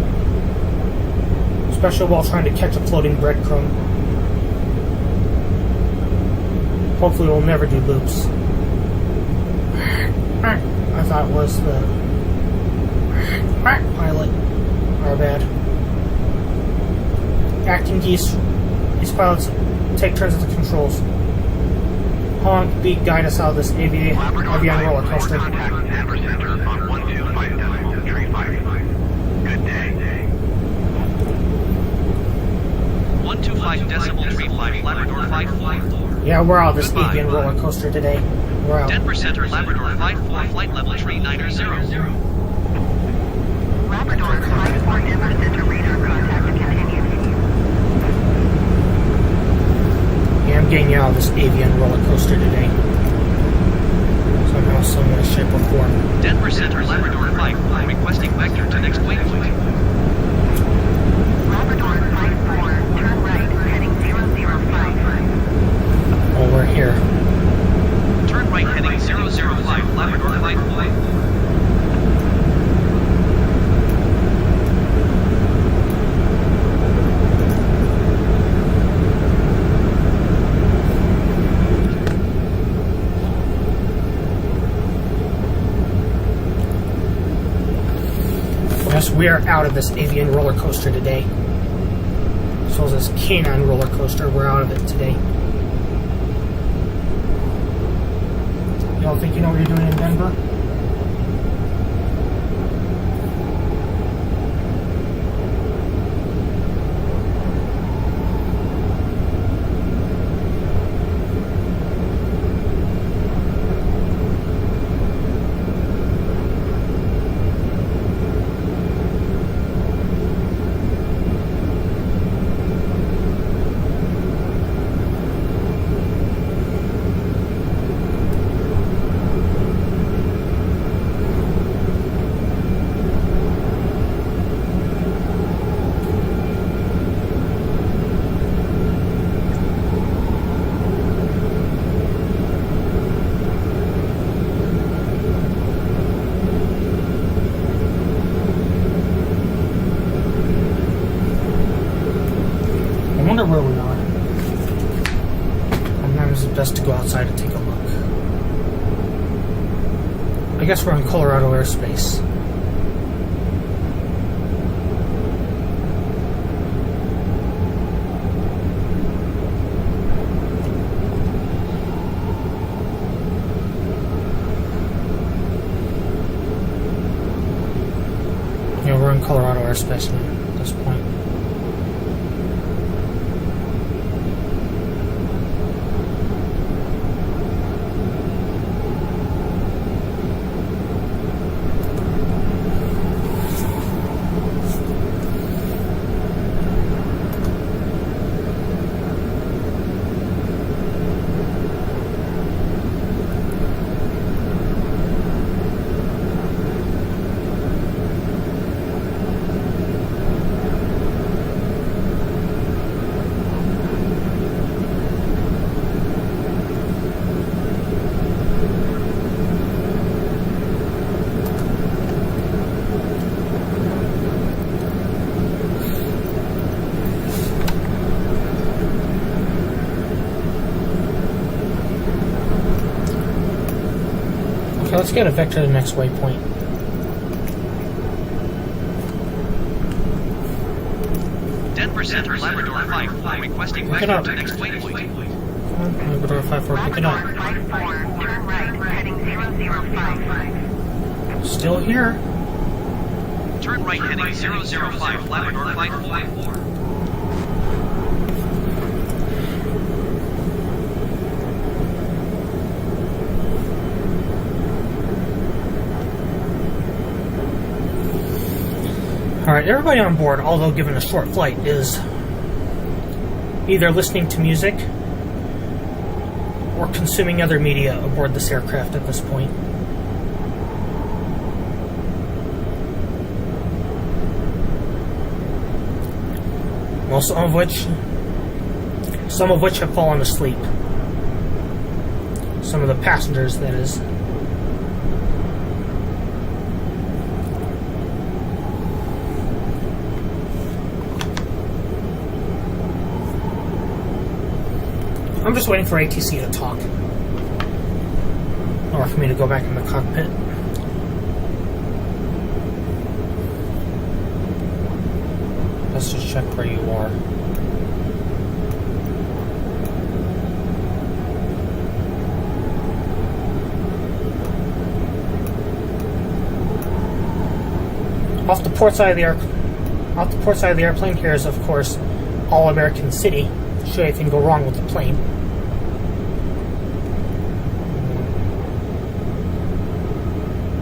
Especially while trying to catch a floating breadcrumb. Hopefully we'll never do loops. I thought it was the pilot. Our bad. Acting geese. These pilots take turns at the controls. Honk, beak, guide us out of this avian roller coaster.
Contact with Denver Center on 125.35. Good day.
125.35, Labrador 54.
Yeah, we're out of this avian roller coaster today. We're out.
Denver Center, Labrador 54, flight level 390.
Labrador 54 Denver Center radar contact continues.
Yeah, I'm getting out of this avian roller coaster today. Somehow, some way, shape, or form.
Denver Center, Labrador 54, requesting vector to next waypoint.
Labrador 54, turn right, heading 005.
Oh, we're here.
Turn right, heading 005, Labrador 54.
Yes, we are out of this avian roller coaster today. So is this canine roller coaster. We're out of it today. Y'all think you know what you're doing in Denver? best to go outside and take a look. I guess we're in Colorado airspace. Yeah, we're in Colorado airspace now at this point. Okay, let's get a vector to the next waypoint.
Denver Center, Labrador 5-4, requesting
Pick it
vector
up.
to next waypoint.
Come on, Labrador 5-4, pick it up.
Labrador 5-4, turn right, heading 0055.
Still here.
Turn right heading 005, Labrador 5-4.
Alright, everybody on board, although given a short flight, is either listening to music or consuming other media aboard this aircraft at this point. Well, some of which have fallen asleep. Some of the passengers, that is. I'm just waiting for ATC to talk. Or for me to go back in the cockpit. Let's just check where you are. Off the port side of the airplane here is, of course, All American City. Should anything go wrong with the plane.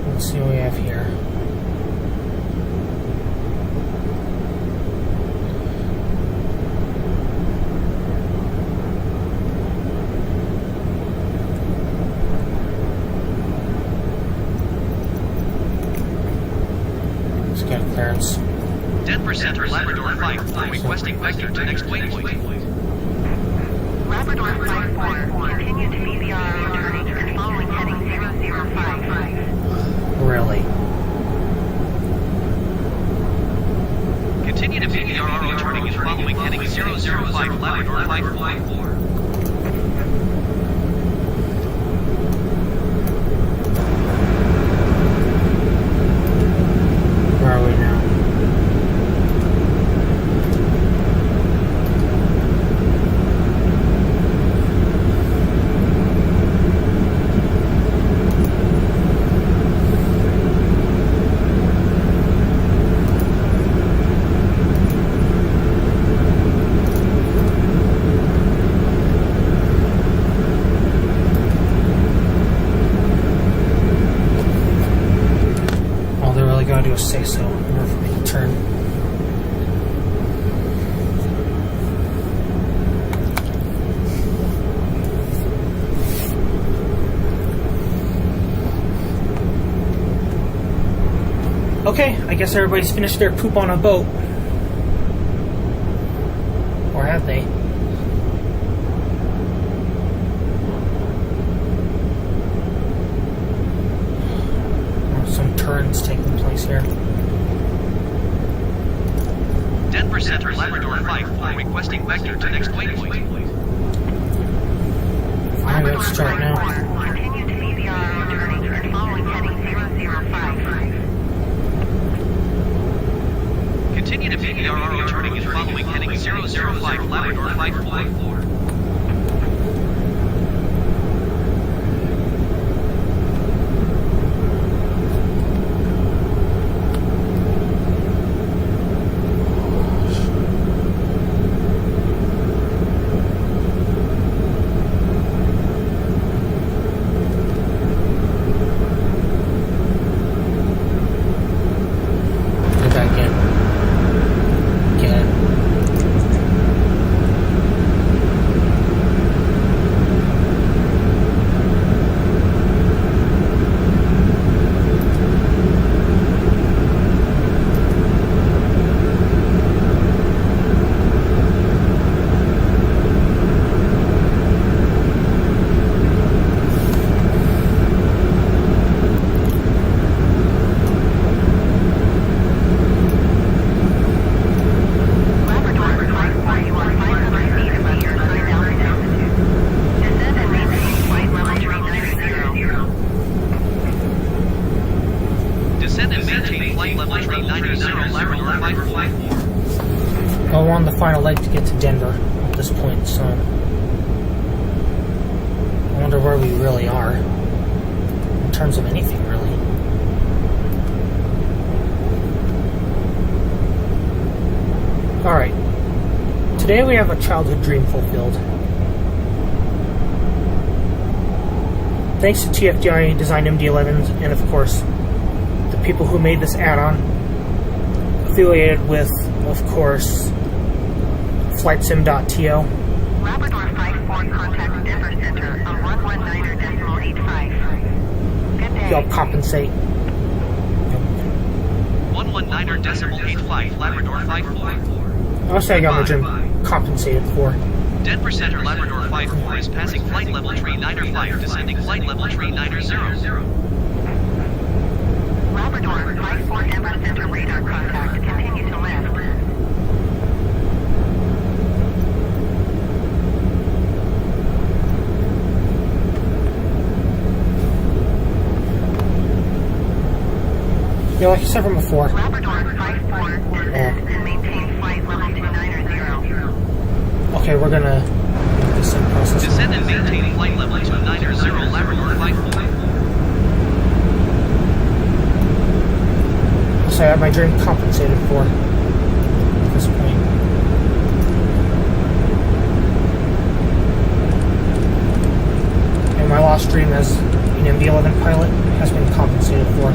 Let's see what we have here. Let's get a clearance.
Denver Center, Labrador 5-4, requesting vector to next waypoint.
Labrador 5-4, continue to BVR turning and following heading 0055.
Really?
Continue to VERR turning and following heading 005 Labrador 5-4.
Where are we now? Say so, in order for me to turn. Okay, I guess everybody's finished their poop on a boat. Or have they? Some turns taking place here.
Denver Center, Labrador 5-4, requesting vector to next waypoint.
Let's start now.
Continue to PBRO turning and following heading 005.
Continue to PBRO turning and following heading 005 Labrador Flight 44.
Well, we're on the final leg to get to Denver at this point, so I wonder where we really are in terms of anything, really. Alright, today we have a childhood dream fulfilled. Thanks to TFDi Design MD-11s and, of course, the people who made this add-on, affiliated with, of course, Flightsim.to.
Labrador Flight 4 contact Denver Center on 119.85. Good day.
Y'all compensate.
119.85 Labrador Flight 44.
I'll say I got my dream compensated for.
Denver Center Labrador Flight 4 is passing flight level tree 9er flight, descending flight level tree 900.
Labrador Flight 4 Denver Center radar contact. Continue to lift.
Yeah, like I said from before.
Labrador Flight 4 descend and maintain flight level 290.
Okay, we're gonna do this in process.
Descend and maintain flight level 290 Labrador Flight 4.
So I have my dream compensated for at this point. And my lost dream as an MD-11 pilot has been compensated for.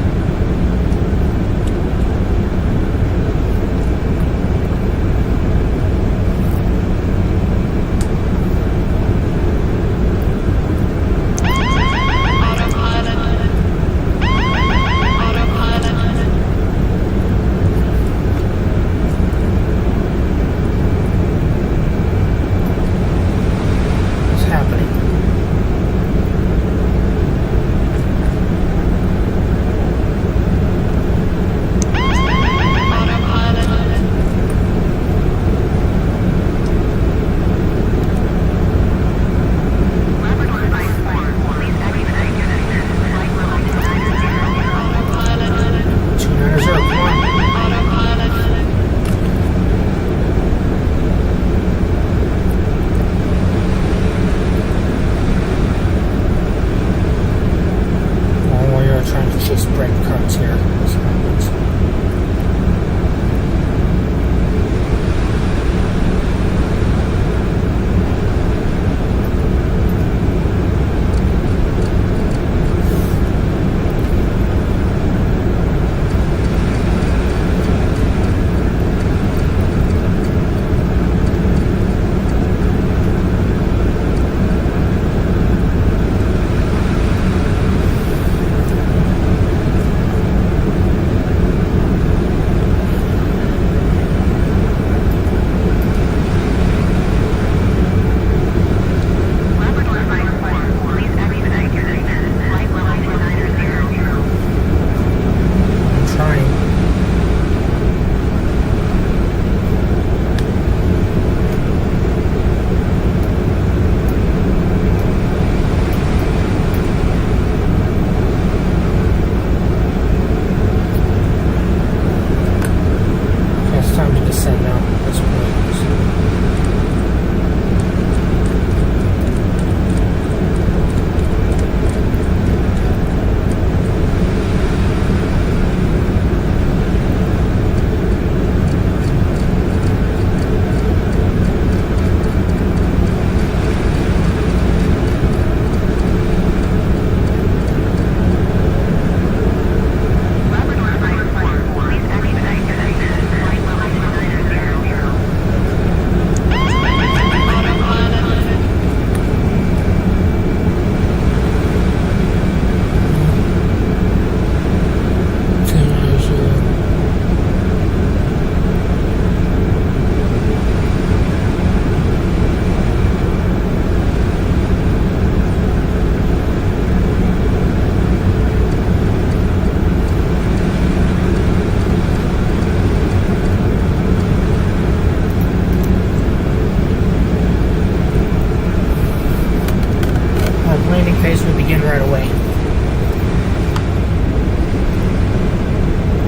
phase will begin right away.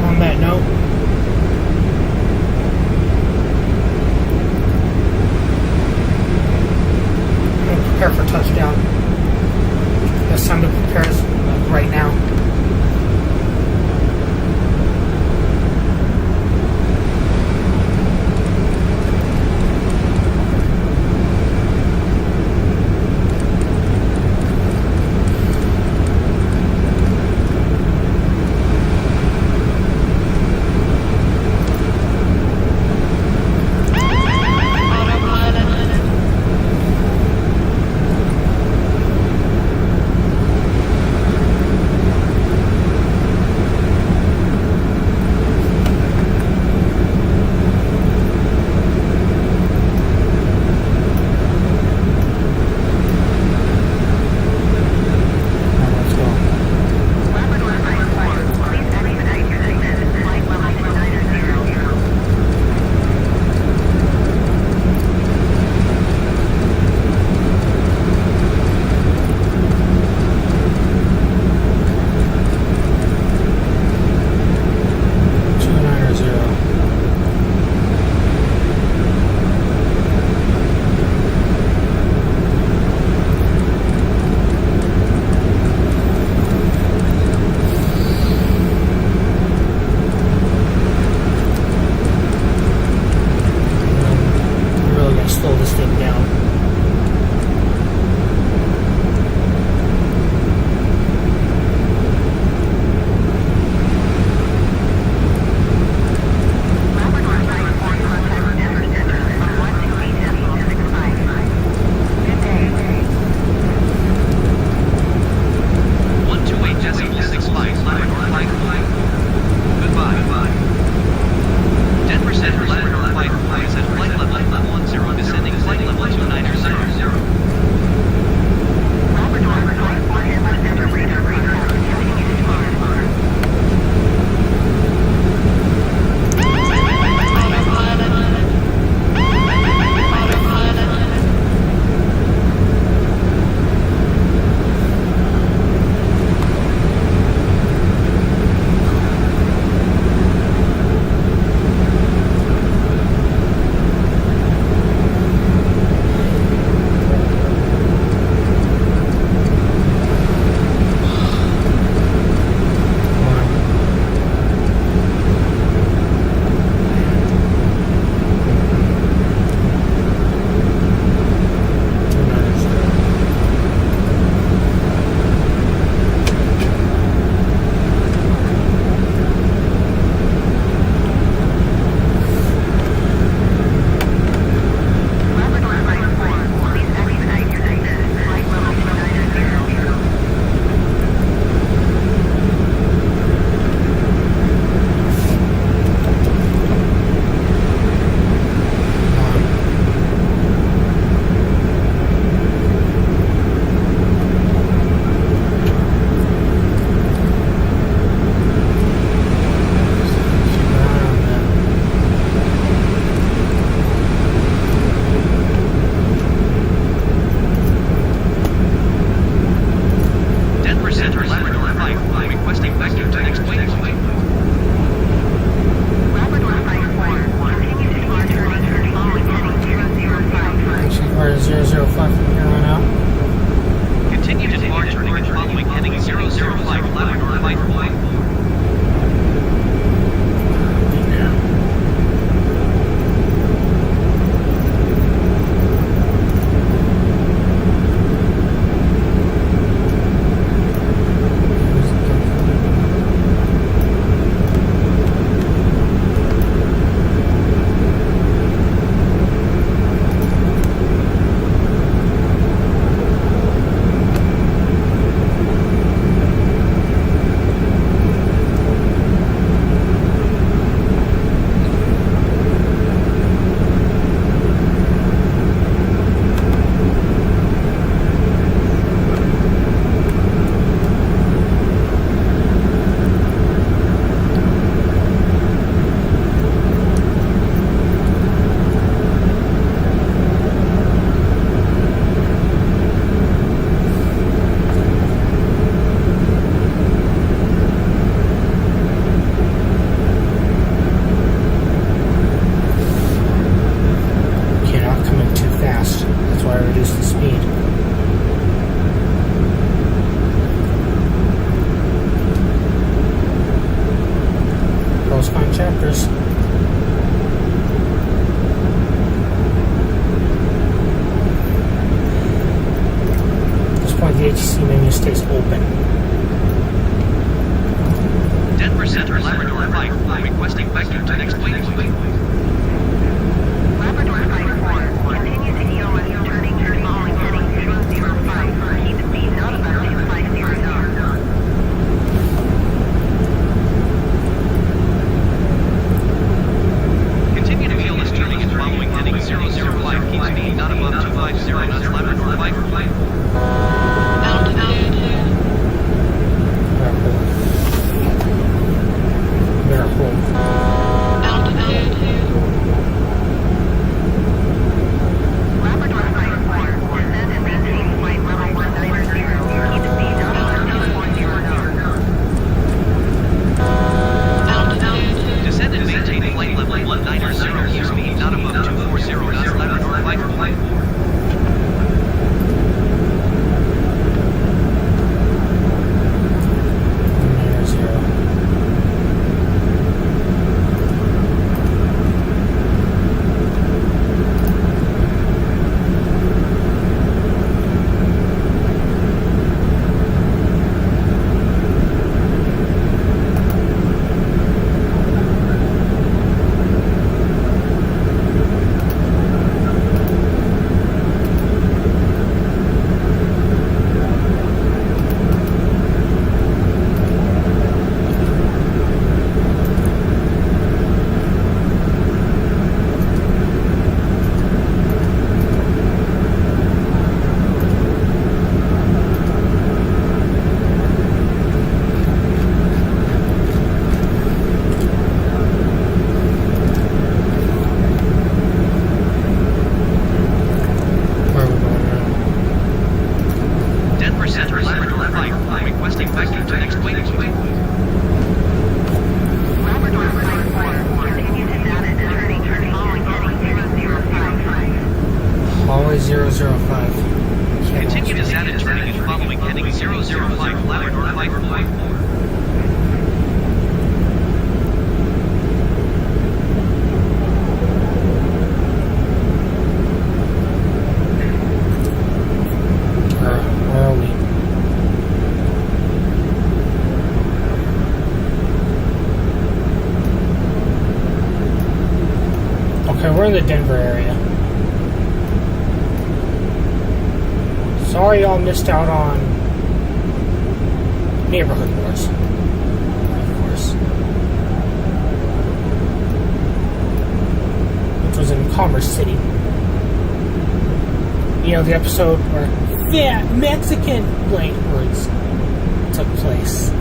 On that note, I'm going to prepare for touchdown. It's time to prepare right now. the ATC menu stays open.
Denver Center Labrador Flight requesting vector to next waiting point.
Labrador Flight 4, continue to EOS turning to following heading 005. Keep speed not above 250 knots.
Continue to EOS turning and following heading 005. Keep speed not above 250 knots. Labrador Flight 4.
Better hold.
Labrador Flight 4, descend and maintain flight level 190. Keep speed not above 240 knots.
Descend and maintain flight level 190. Keep speed not above 240 knots. Labrador Flight 4.
Hallway 005.
Continue to set and turning and following heading 005 Labrador Flight 4.
Where are we? Okay, we're in the Denver area. Sorry y'all missed out on Neighborhood Wars. Of course. Which was in Commerce City. You know, the episode where fat Mexican blank words took place.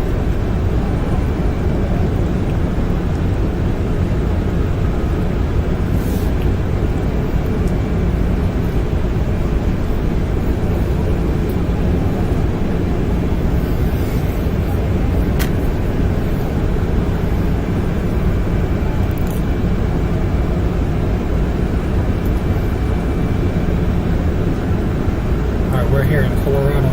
We're here in Colorado.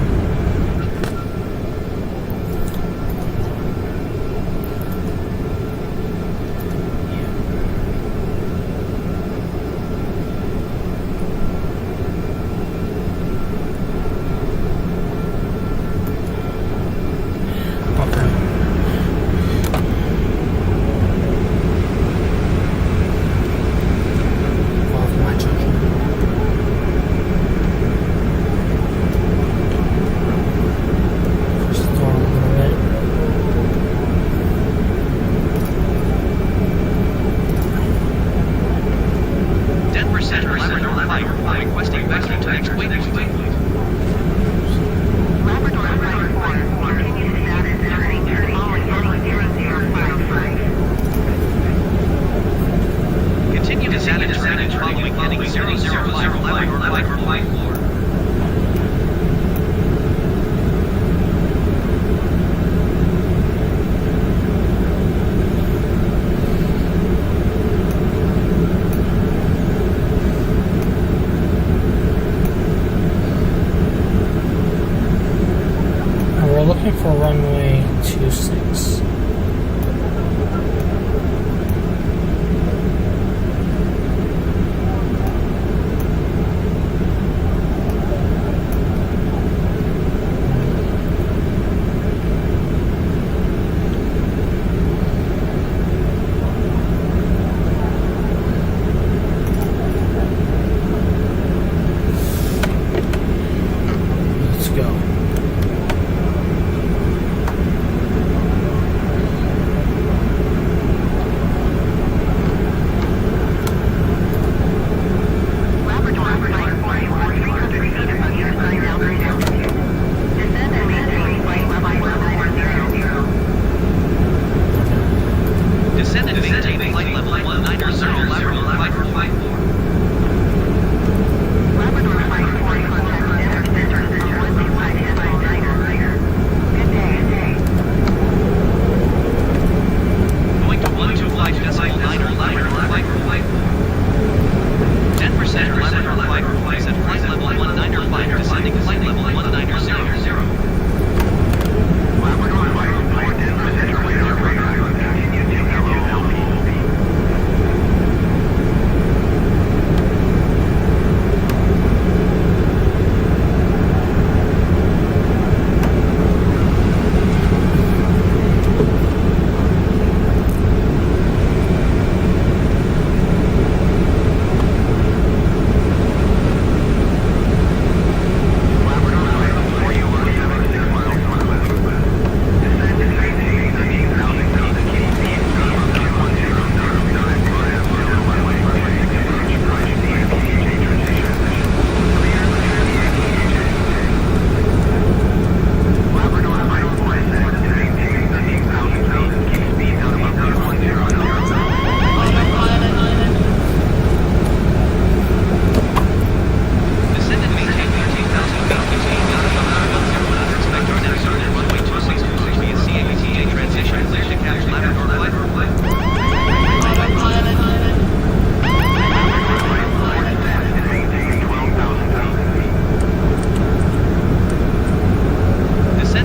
For runway 26.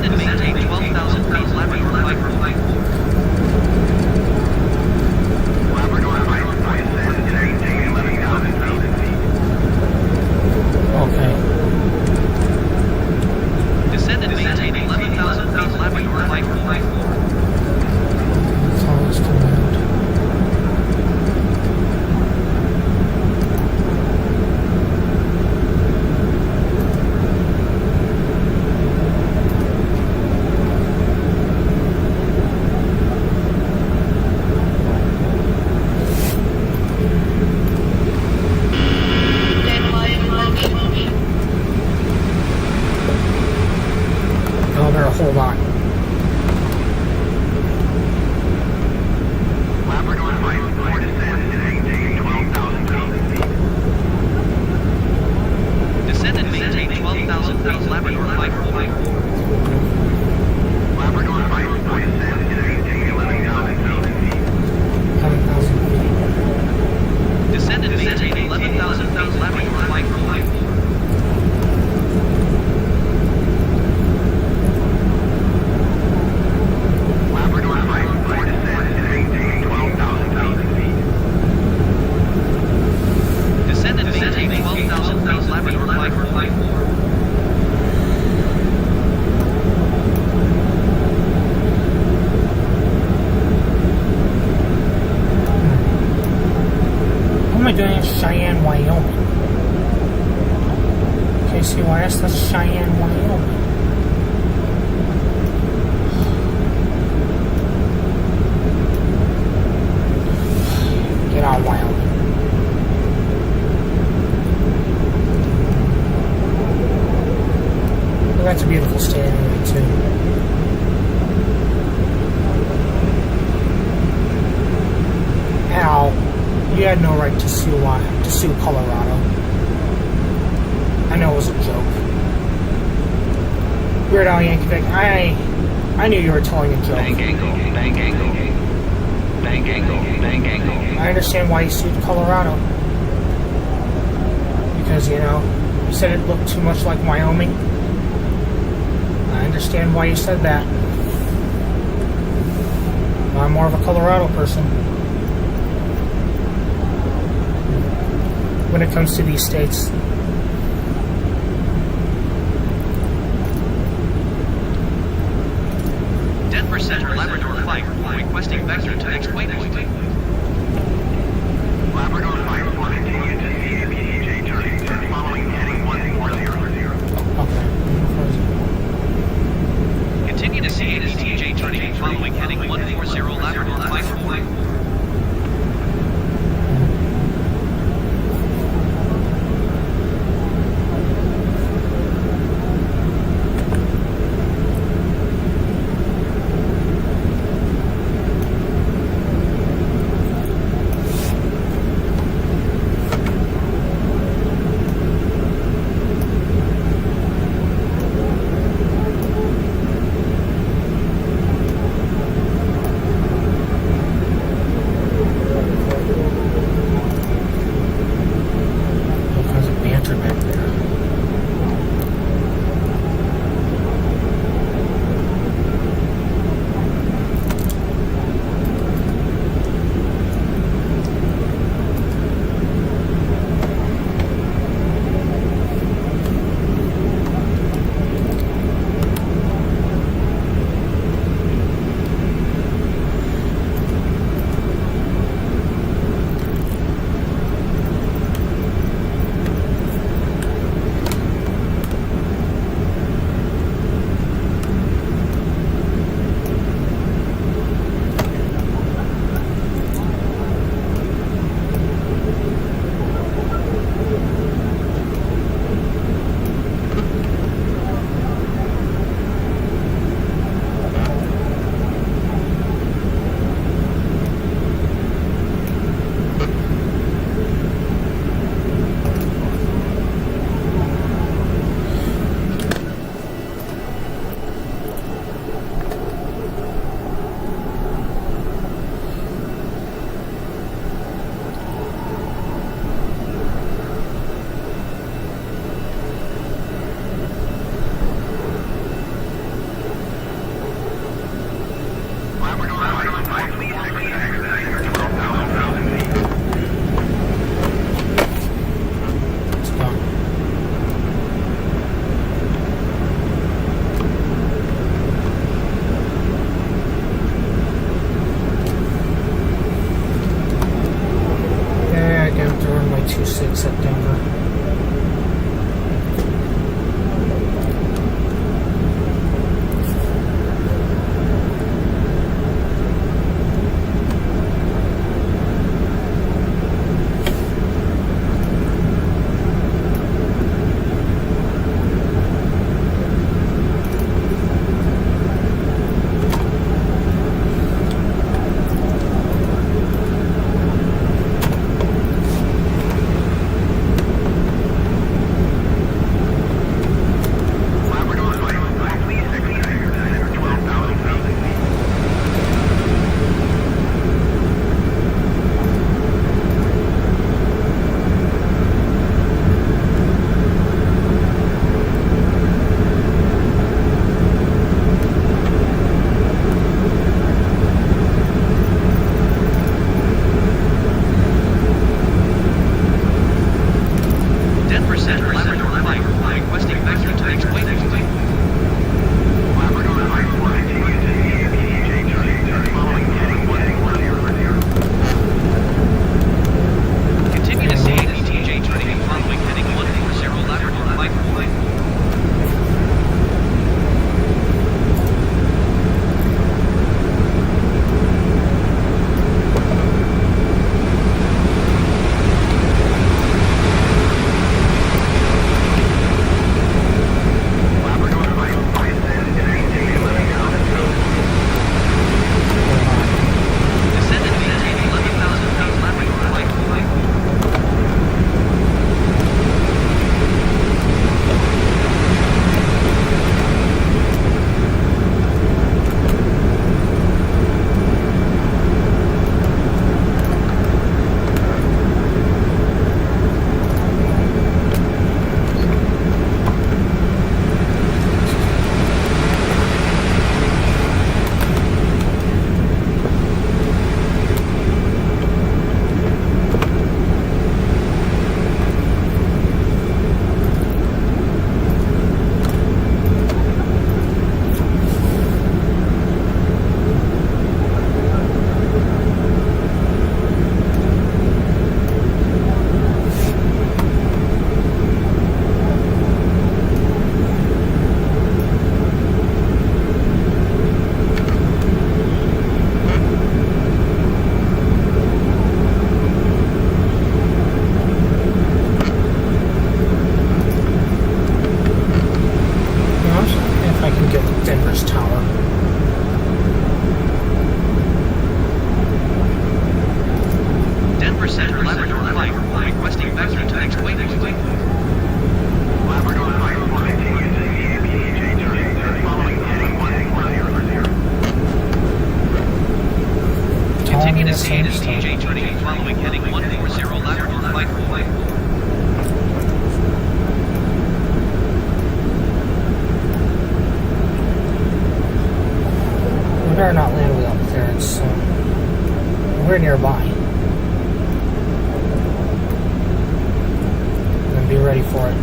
Descend and maintain 12,000 feet Labrador flight.
Labrador flight for descend and maintain 11,000 feet.
Okay.
Descend and maintain 11,000 feet Labrador flight.
That's all it's command. Oh, there, hold on.
Labrador flight for descend and maintain 12,000 feet.
Descend and maintain 12,000 feet Labrador flight.
Labrador flight for descend and maintain 11,000 feet.
11,000 feet.
Descend and maintain 11,000 feet Labrador flight.
Labrador flight for descend and maintain 12,000 feet.
Descend and maintain 12,000 feet Labrador flight.
What am I doing in Cheyenne, Wyoming? KCYS, that's Cheyenne, Wyoming. Get out, Wyoming. Well, that's a beautiful state anyway, too. Al, you had no right to sue Colorado. I know it was a joke. Weird Al Yankovic, I knew you were telling a joke.
Bank angle, bank angle, bank angle, bank angle.
I understand why you sued Colorado. Because, you know, you said it looked too much like Wyoming. I understand why you said that. I'm more of a Colorado person. When it comes to these states.
Denver Center Labrador flight. Requesting vector to next waypoint.
Labrador flight for continue to CAPDJ turning and following heading 1400.
Okay.
Continue to CAPDJ turning following heading 140 Labrador flight.
same
is
stuff.
DJ turning following heading 140 lateral flight.
We better not land way up there. It's we're nearby. And be ready for it.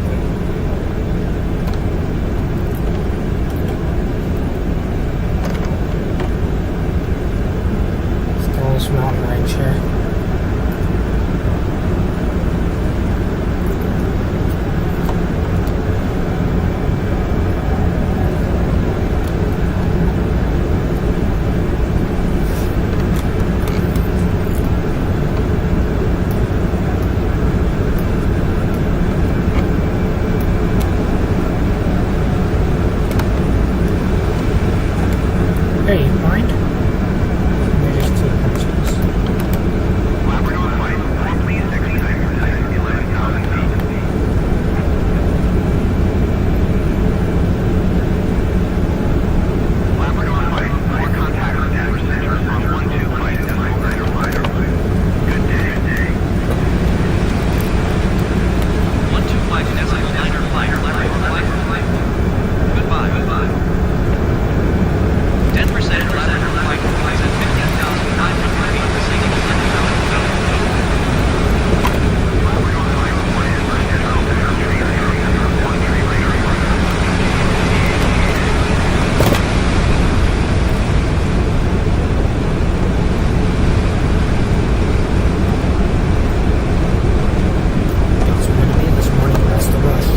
Let's go this mountain range here. Hey, mind? Let me just take pictures.
Labrador flight 436 11,000 feet. Labrador flight 4 contact with Denver Center from 12 flight decimal fighter. Good day.
125 decimal liner flyer flight. Goodbye. 10% lateral flight flies at 15,900 feet, descending 11,000 feet.
Labrador flight reported for general tree area 1 tree later.
That's what we did this morning. That's the rush.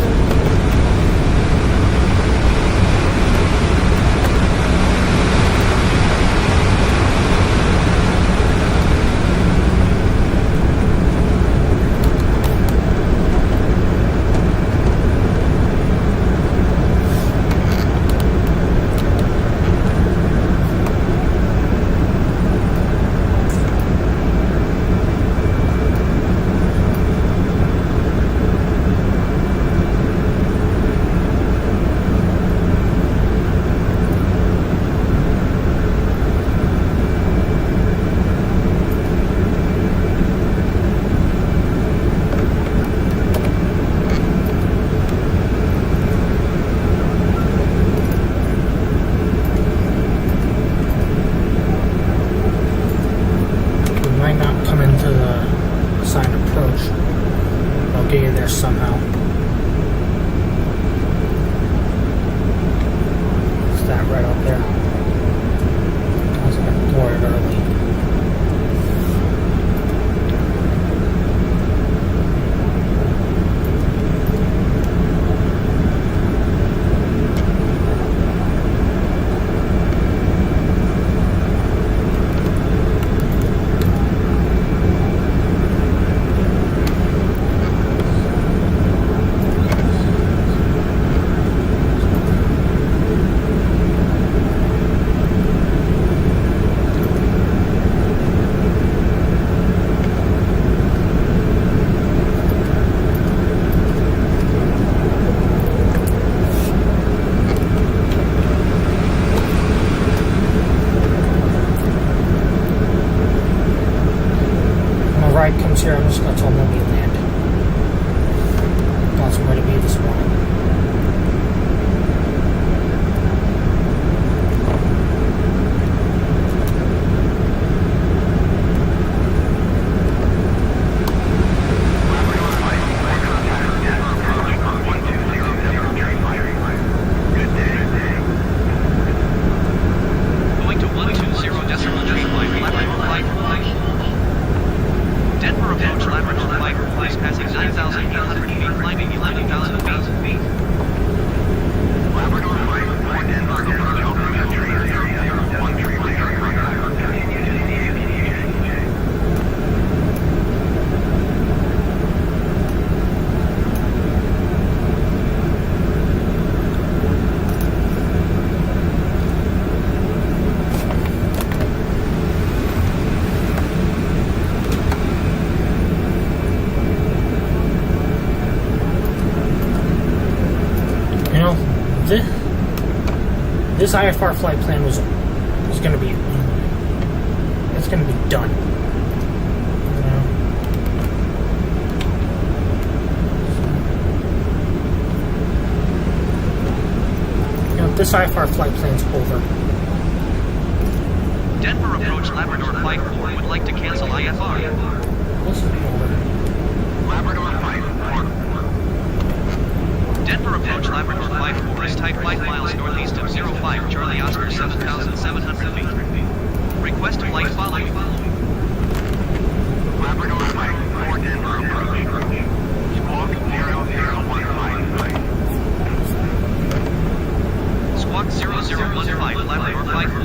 We might not come into the sign approach. I'll get you there somehow. It's that right up there. I was gonna board it early. When the ride comes here, I'm just gonna tell them we land. Got somewhere to be this morning.
Labrador flight 4 contact with Denver approach on 1207 tree fighter. Good day.
Going to 120 decimal tree flight flight. Denver approach Labrador flight is passing 9,800 feet, climbing 11,000 feet.
Labrador flight 4 Denver approach altitude tree area 1 tree later.
You know, this IFR flight plan was going to be, it's going to be done. This IFR flight plan's over.
Denver approach Labrador Flight 4 would like to cancel IFR.
This is over.
Labrador Flight 4.
Denver approach Labrador Flight 4 is type 5 miles northeast of 05 Charlie Oscar 7,700 feet. Request flight following.
Labrador Flight 4 Denver approach. Squawk 0015.
Squawk 0015 Labrador Flight 4.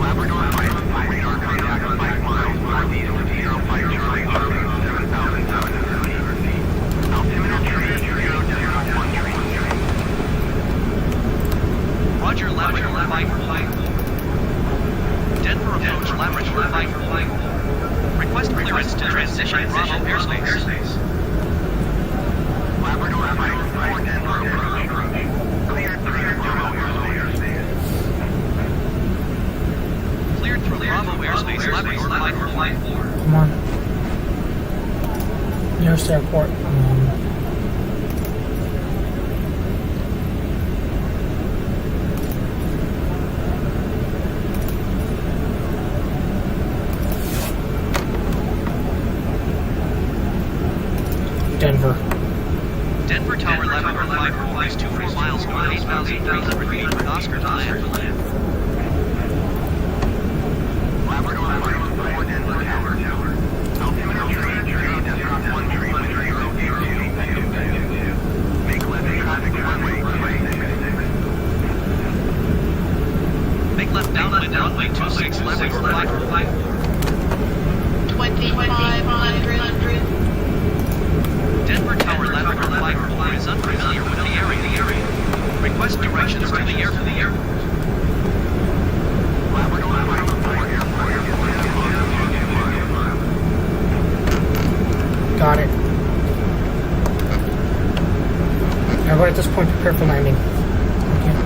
Labrador Flight 4 radar contact 5 miles northeast of 05 Charlie Oscar 7,700 feet. Altimeter tree 0.13.
Roger Labrador Flight 4. Denver approach Labrador Flight 4. Request clearance to transition Bravo airspace.
Labrador Flight 4 Denver approach. Cleared through Bravo airspace.
Cleared through Bravo airspace Labrador Flight 4.
Come on. Nearest airport. Denver.
Denver Tower Labrador Flight 4 is 24 miles north 8,300 feet with Oscar to land.
Labrador Flight 4 Denver Tower. Altimeter tree 0.13. Make left traffic runway 26.
Make left downwind runway 26 Labrador Flight 4.
2500.
Denver Tower Labrador Flight 4 is unfamiliar with the area. Request directions to the airport.
Labrador Flight 4 airport.
Got it. Everybody at this point prepare for landing. Okay.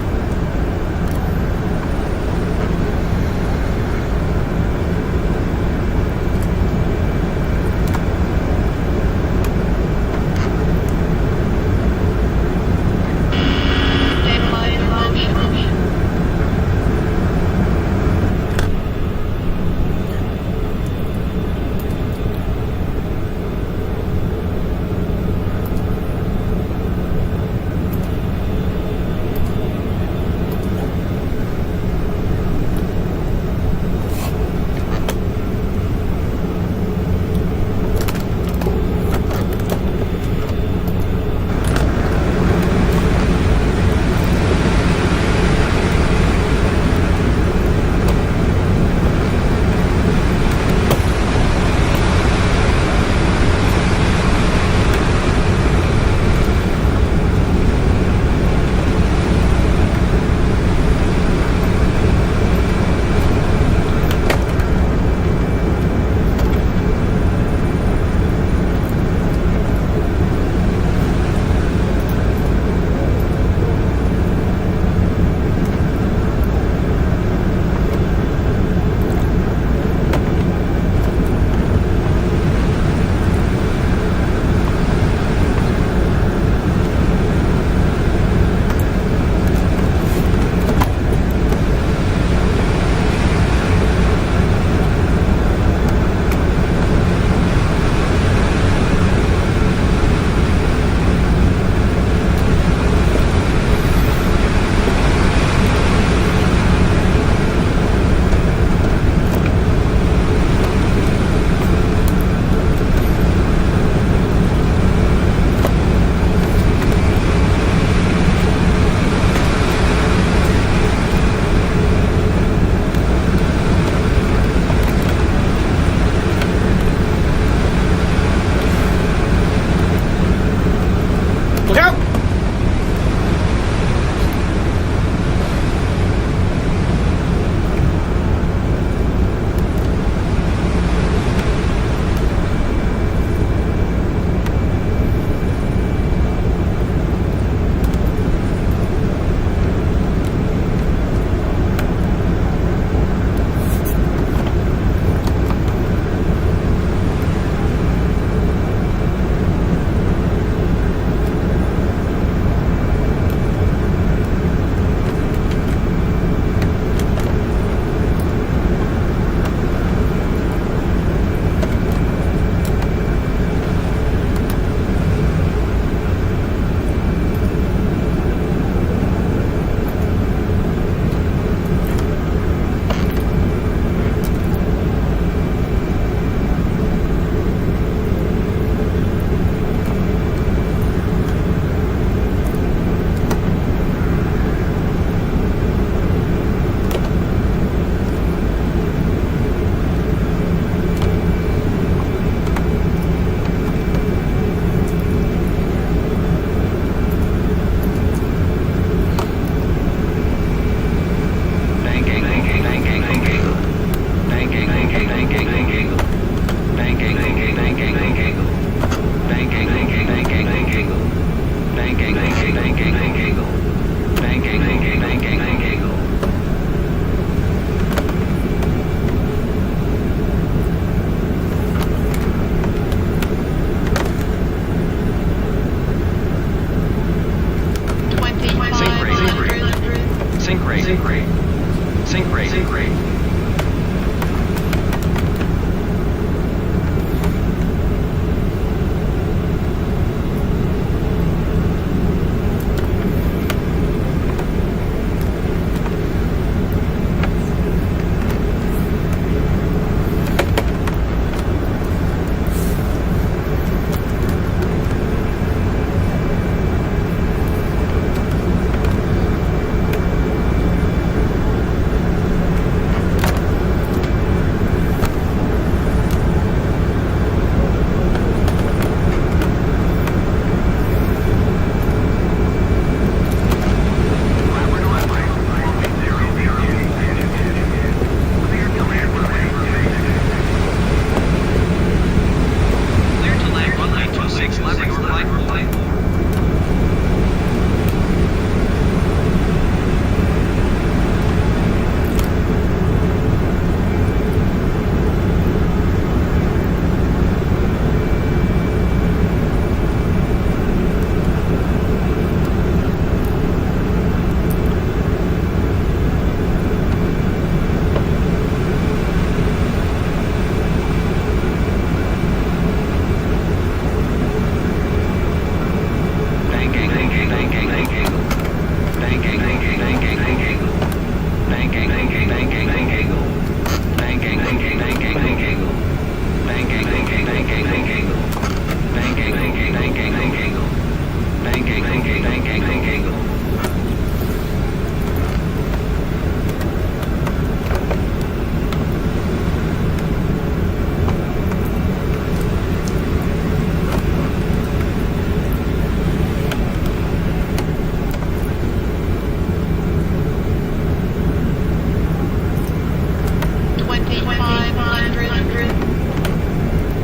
Bank angle. Bank angle. Sync rate.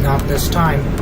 Not this time.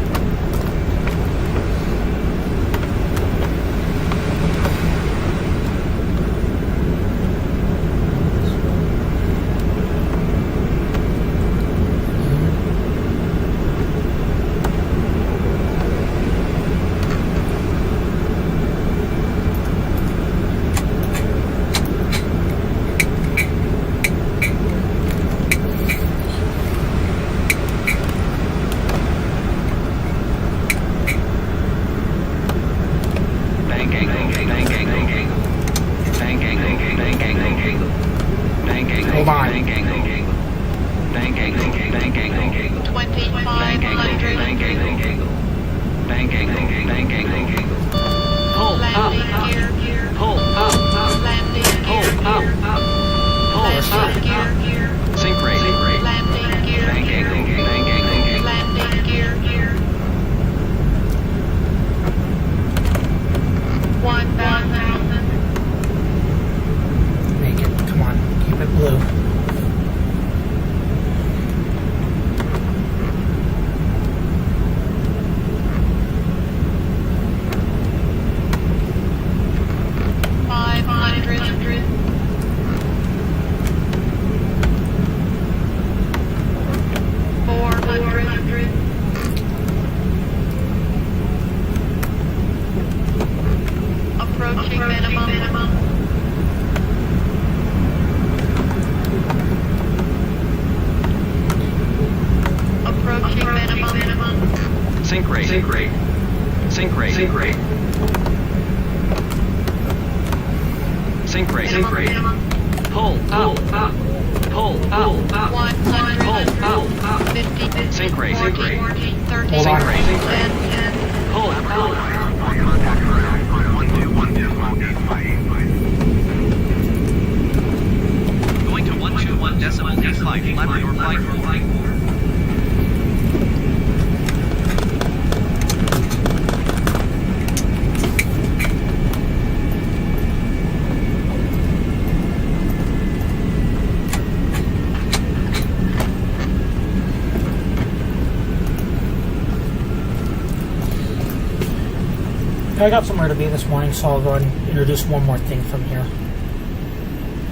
I got somewhere to be this morning, so I'll go ahead and introduce one more thing from here.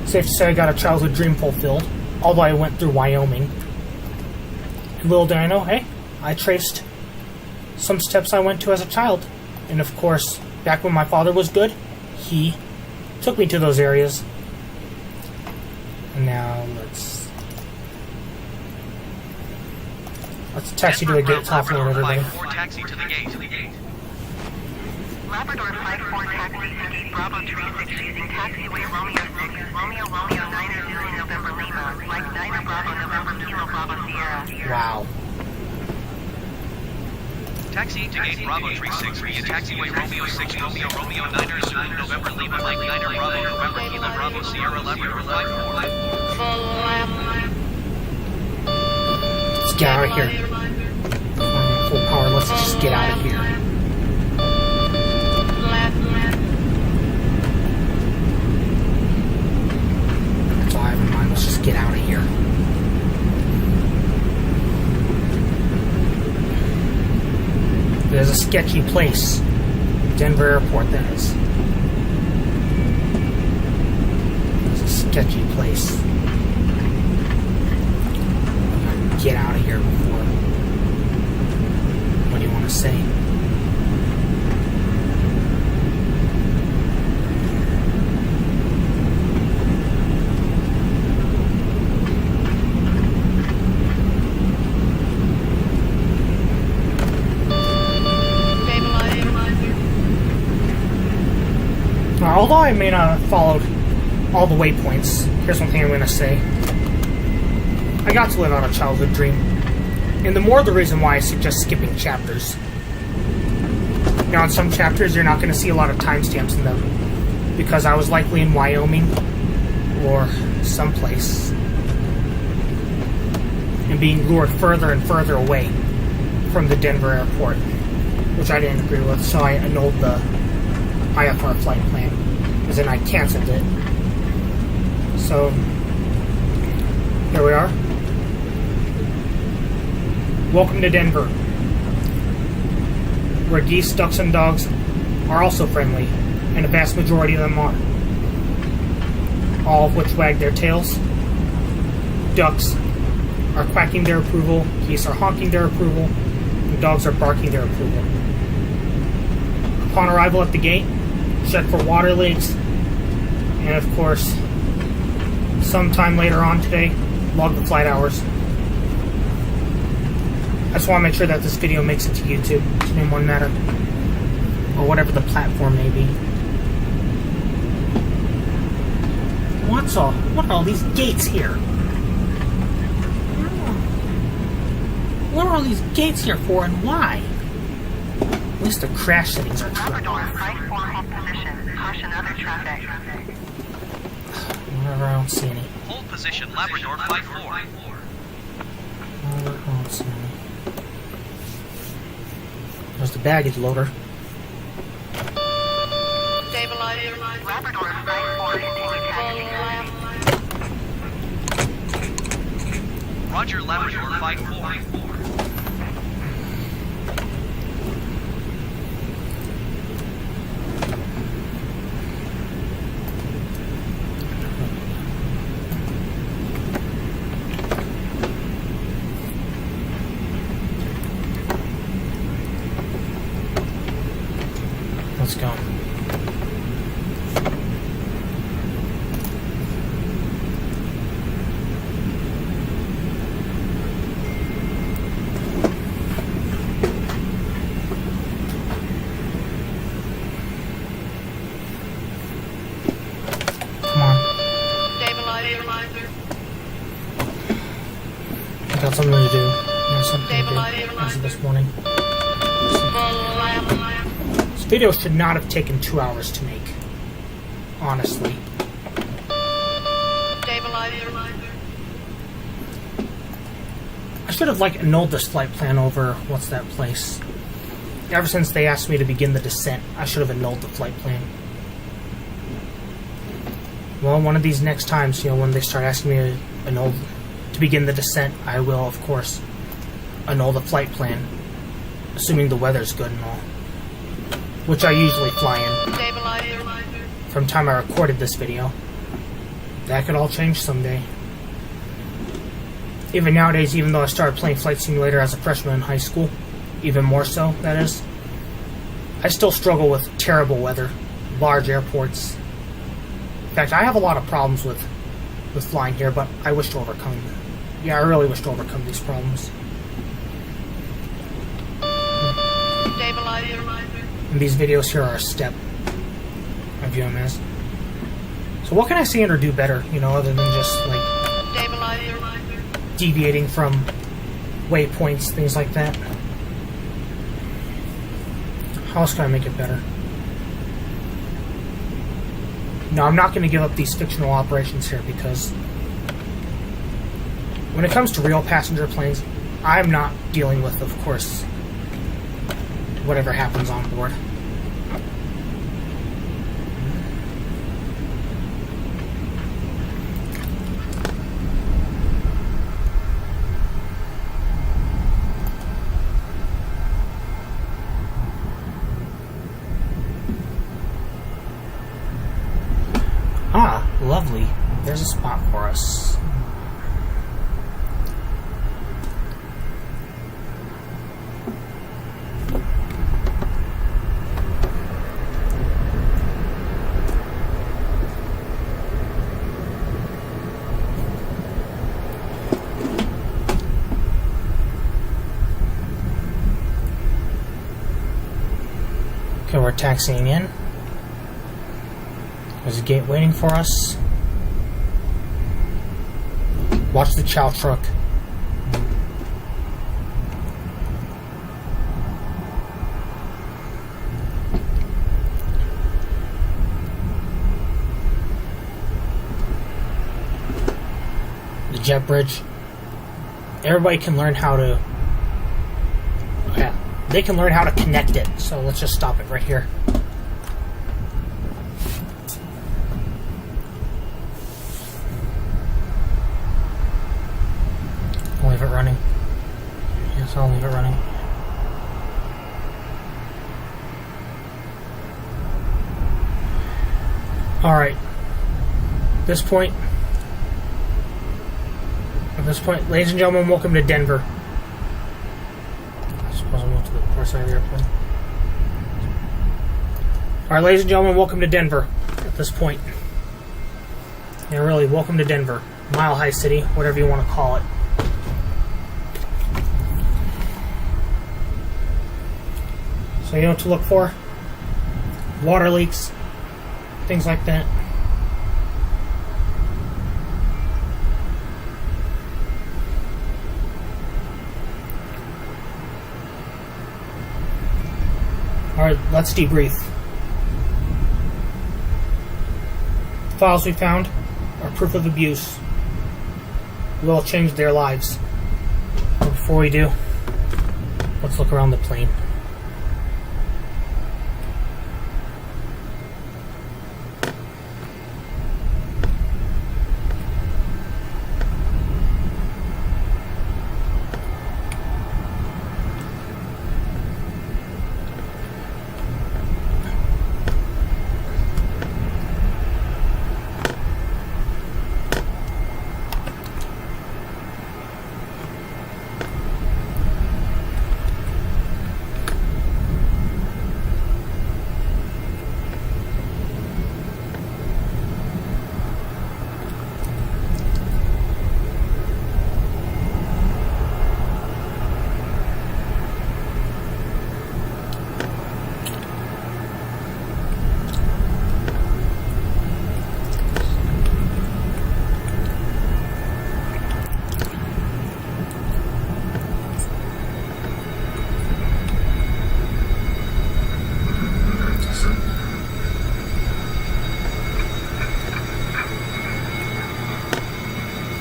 Safe to say I got a childhood dream fulfilled, although I went through Wyoming. And little did I know, hey, I traced some steps I went to as a child. And of course, back when my father was good, he took me to those areas. And now let's taxi to the gate to offload everybody.
Taxi to the gate.
Labrador Flight 4 taxi to gate Bravo 36 using taxiway Romeo 6, Romeo 9 November Lima, flight 9 Bravo November Kilo Bravo Sierra.
Wow.
Taxi to gate Bravo 36 via taxiway Romeo 6, Romeo 9 November Lima, flight 9 Bravo November Kilo Bravo Sierra, Labrador Flight 4.
Let's get out of here. Full power, let's just get out of here. That's all I have in mind, let's just get out of here. There's a sketchy place. Denver Airport, that is. It's a sketchy place. Get out of here before. What do you want to say? Although I may not have followed all the waypoints, here's one thing I'm going to say. I got to live out a childhood dream. And the more the reason why I suggest skipping chapters. Now, in some chapters, you're not going to see a lot of timestamps in them. Because I was likely in Wyoming or someplace. And being lured further and further away from the Denver airport. Which I didn't agree with, so I annulled the IFR flight plan. As in, I canceled it. So, here we are. Welcome to Denver, where geese, ducks, and dogs are also friendly, and a vast majority of them are. All of which wag their tails. Ducks are quacking their approval, geese are honking their approval, and dogs are barking their approval. Upon arrival at the gate, check for water leaks, and of course, sometime later on today, log the flight hours. I just want to make sure that this video makes it to YouTube, in one matter, or whatever the platform may be. What are all these gates here? What are all these gates here for, and why? At least the crash settings are correct.
Labrador Flight 4 hold position. Caution other traffic.
Whatever, I don't see any.
Hold position, Labrador Flight 4.
I don't see any. There's the baggage loader.
Stabilizer. Labrador Flight 4 continue taxiing.
Roger, Labrador Flight 4.
Let's go. Come on.
Stabilizer.
I got something to do. There's something to do as of this morning. This video should not have taken 2 hours to make. Honestly. I should have annulled this flight plan over what's that place. Ever since they asked me to begin the descent, I should have annulled the flight plan. Well, one of these next times, when they start asking me to begin the descent, I will, of course, annul the flight plan, assuming the weather's good and all. which I usually fly in
Stabilizer.
from the time I recorded this video. That could all change someday. Even nowadays, even though I started playing Flight Simulator as a freshman in high school, even more so, that is, I still struggle with terrible weather, large airports. In fact, I have a lot of problems with flying here, but I wish to overcome them. Yeah, I really wish to overcome these problems.
Stabilizer.
And these videos here are a step. I view them as. So what can I say or do better, you know, other than just, like,
Stabilizer.
deviating from waypoints, things like that? How else can I make it better? No, I'm not going to give up these fictional operations here because when it comes to real passenger planes, I'm not dealing with, of course, whatever happens on board. Ah, lovely. There's a spot for us. Okay, we're taxiing in. There's a gate waiting for us. Watch the chow truck. The jet bridge. Everybody can learn how to... Yeah, they can learn how to connect it. So let's just stop it right here. Leave it running. Yes, I'll leave it running. Alright. At this point, ladies and gentlemen, welcome to Denver. I suppose I went to the port side of the airplane. Alright, ladies and gentlemen, welcome to Denver at this point. Yeah, really, welcome to Denver. Mile High City, whatever you want to call it. So you know what to look for? Water leaks, things like that. Alright, let's debrief. The files we found are proof of abuse. Will change their lives. But before we do, let's look around the plane.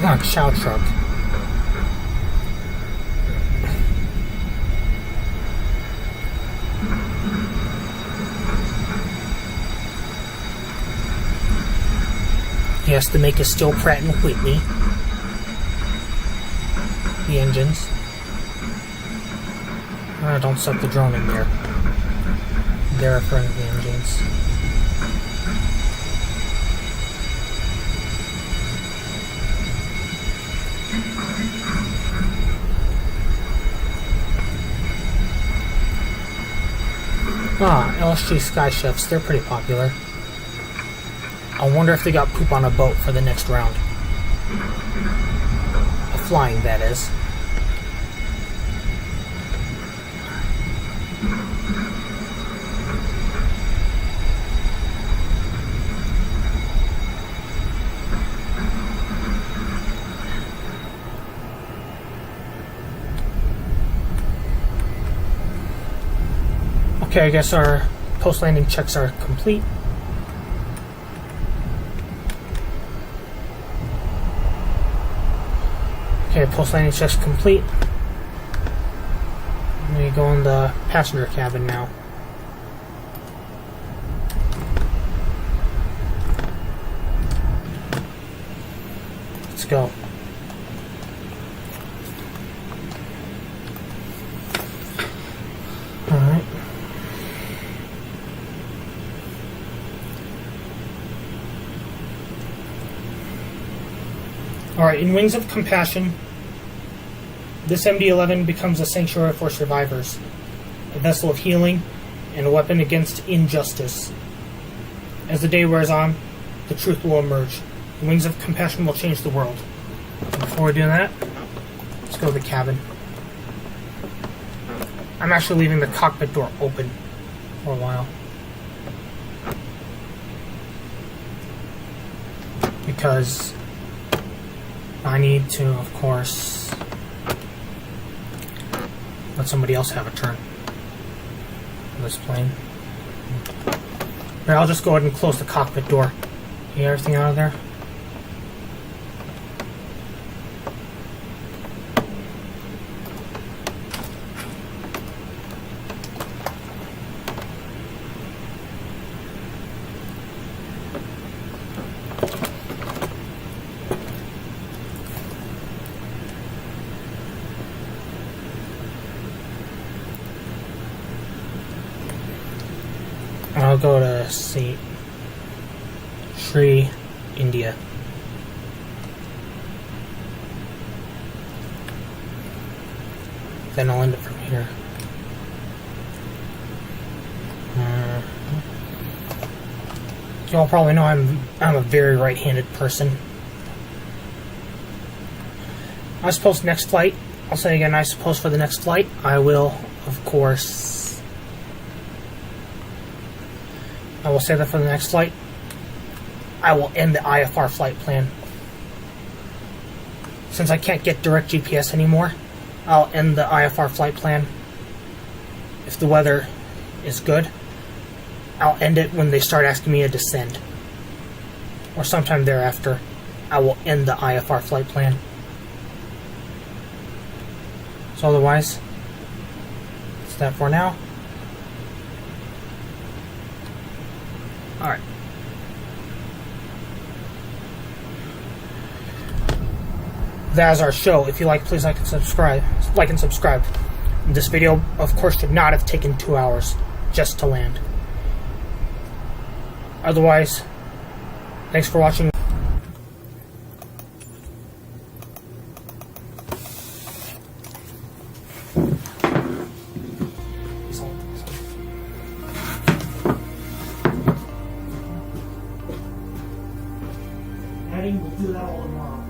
Not a chow truck. He has to make a Steel Pratt & Whitney. The engines. Don't suck the drone in there. They're referring to the engines. LSG sky chefs, they're pretty popular. I wonder if they got poop on a boat for the next round. A flying, that is. Okay, I guess our post-landing checks are complete. Okay, post-landing checks complete. We go in the passenger cabin now. Let's go. Alright. Alright, in Wings of Compassion, this MD-11 becomes a sanctuary for survivors, a vessel of healing, and a weapon against injustice. As the day wears on, the truth will emerge. The Wings of Compassion will change the world. And before we do that, let's go to the cabin. I'm actually leaving the cockpit door open for a while. Because I need to, of course, let somebody else have a turn on this plane. Here, I'll just go ahead and close the cockpit door. You get everything out of there? I'll go to see Sri, India. Then I'll end it from here. You all probably know I'm a very right-handed person. I suppose next flight, I'll say again, I suppose for the next flight, I will, of course, I will say that for the next flight, I will end the IFR flight plan. Since I can't get direct GPS anymore, I'll end the IFR flight plan. If the weather is good, I'll end it when they start asking me to descend. Or sometime thereafter, I will end the IFR flight plan. So otherwise, that's that for now. Alright. That is our show. If you like, please like and subscribe. This video, of course, should not have taken 2 hours just to land. Otherwise, thanks for watching. We'll do that all tomorrow.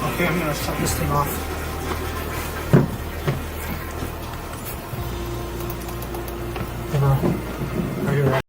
Okay, I'm gonna shut this thing off.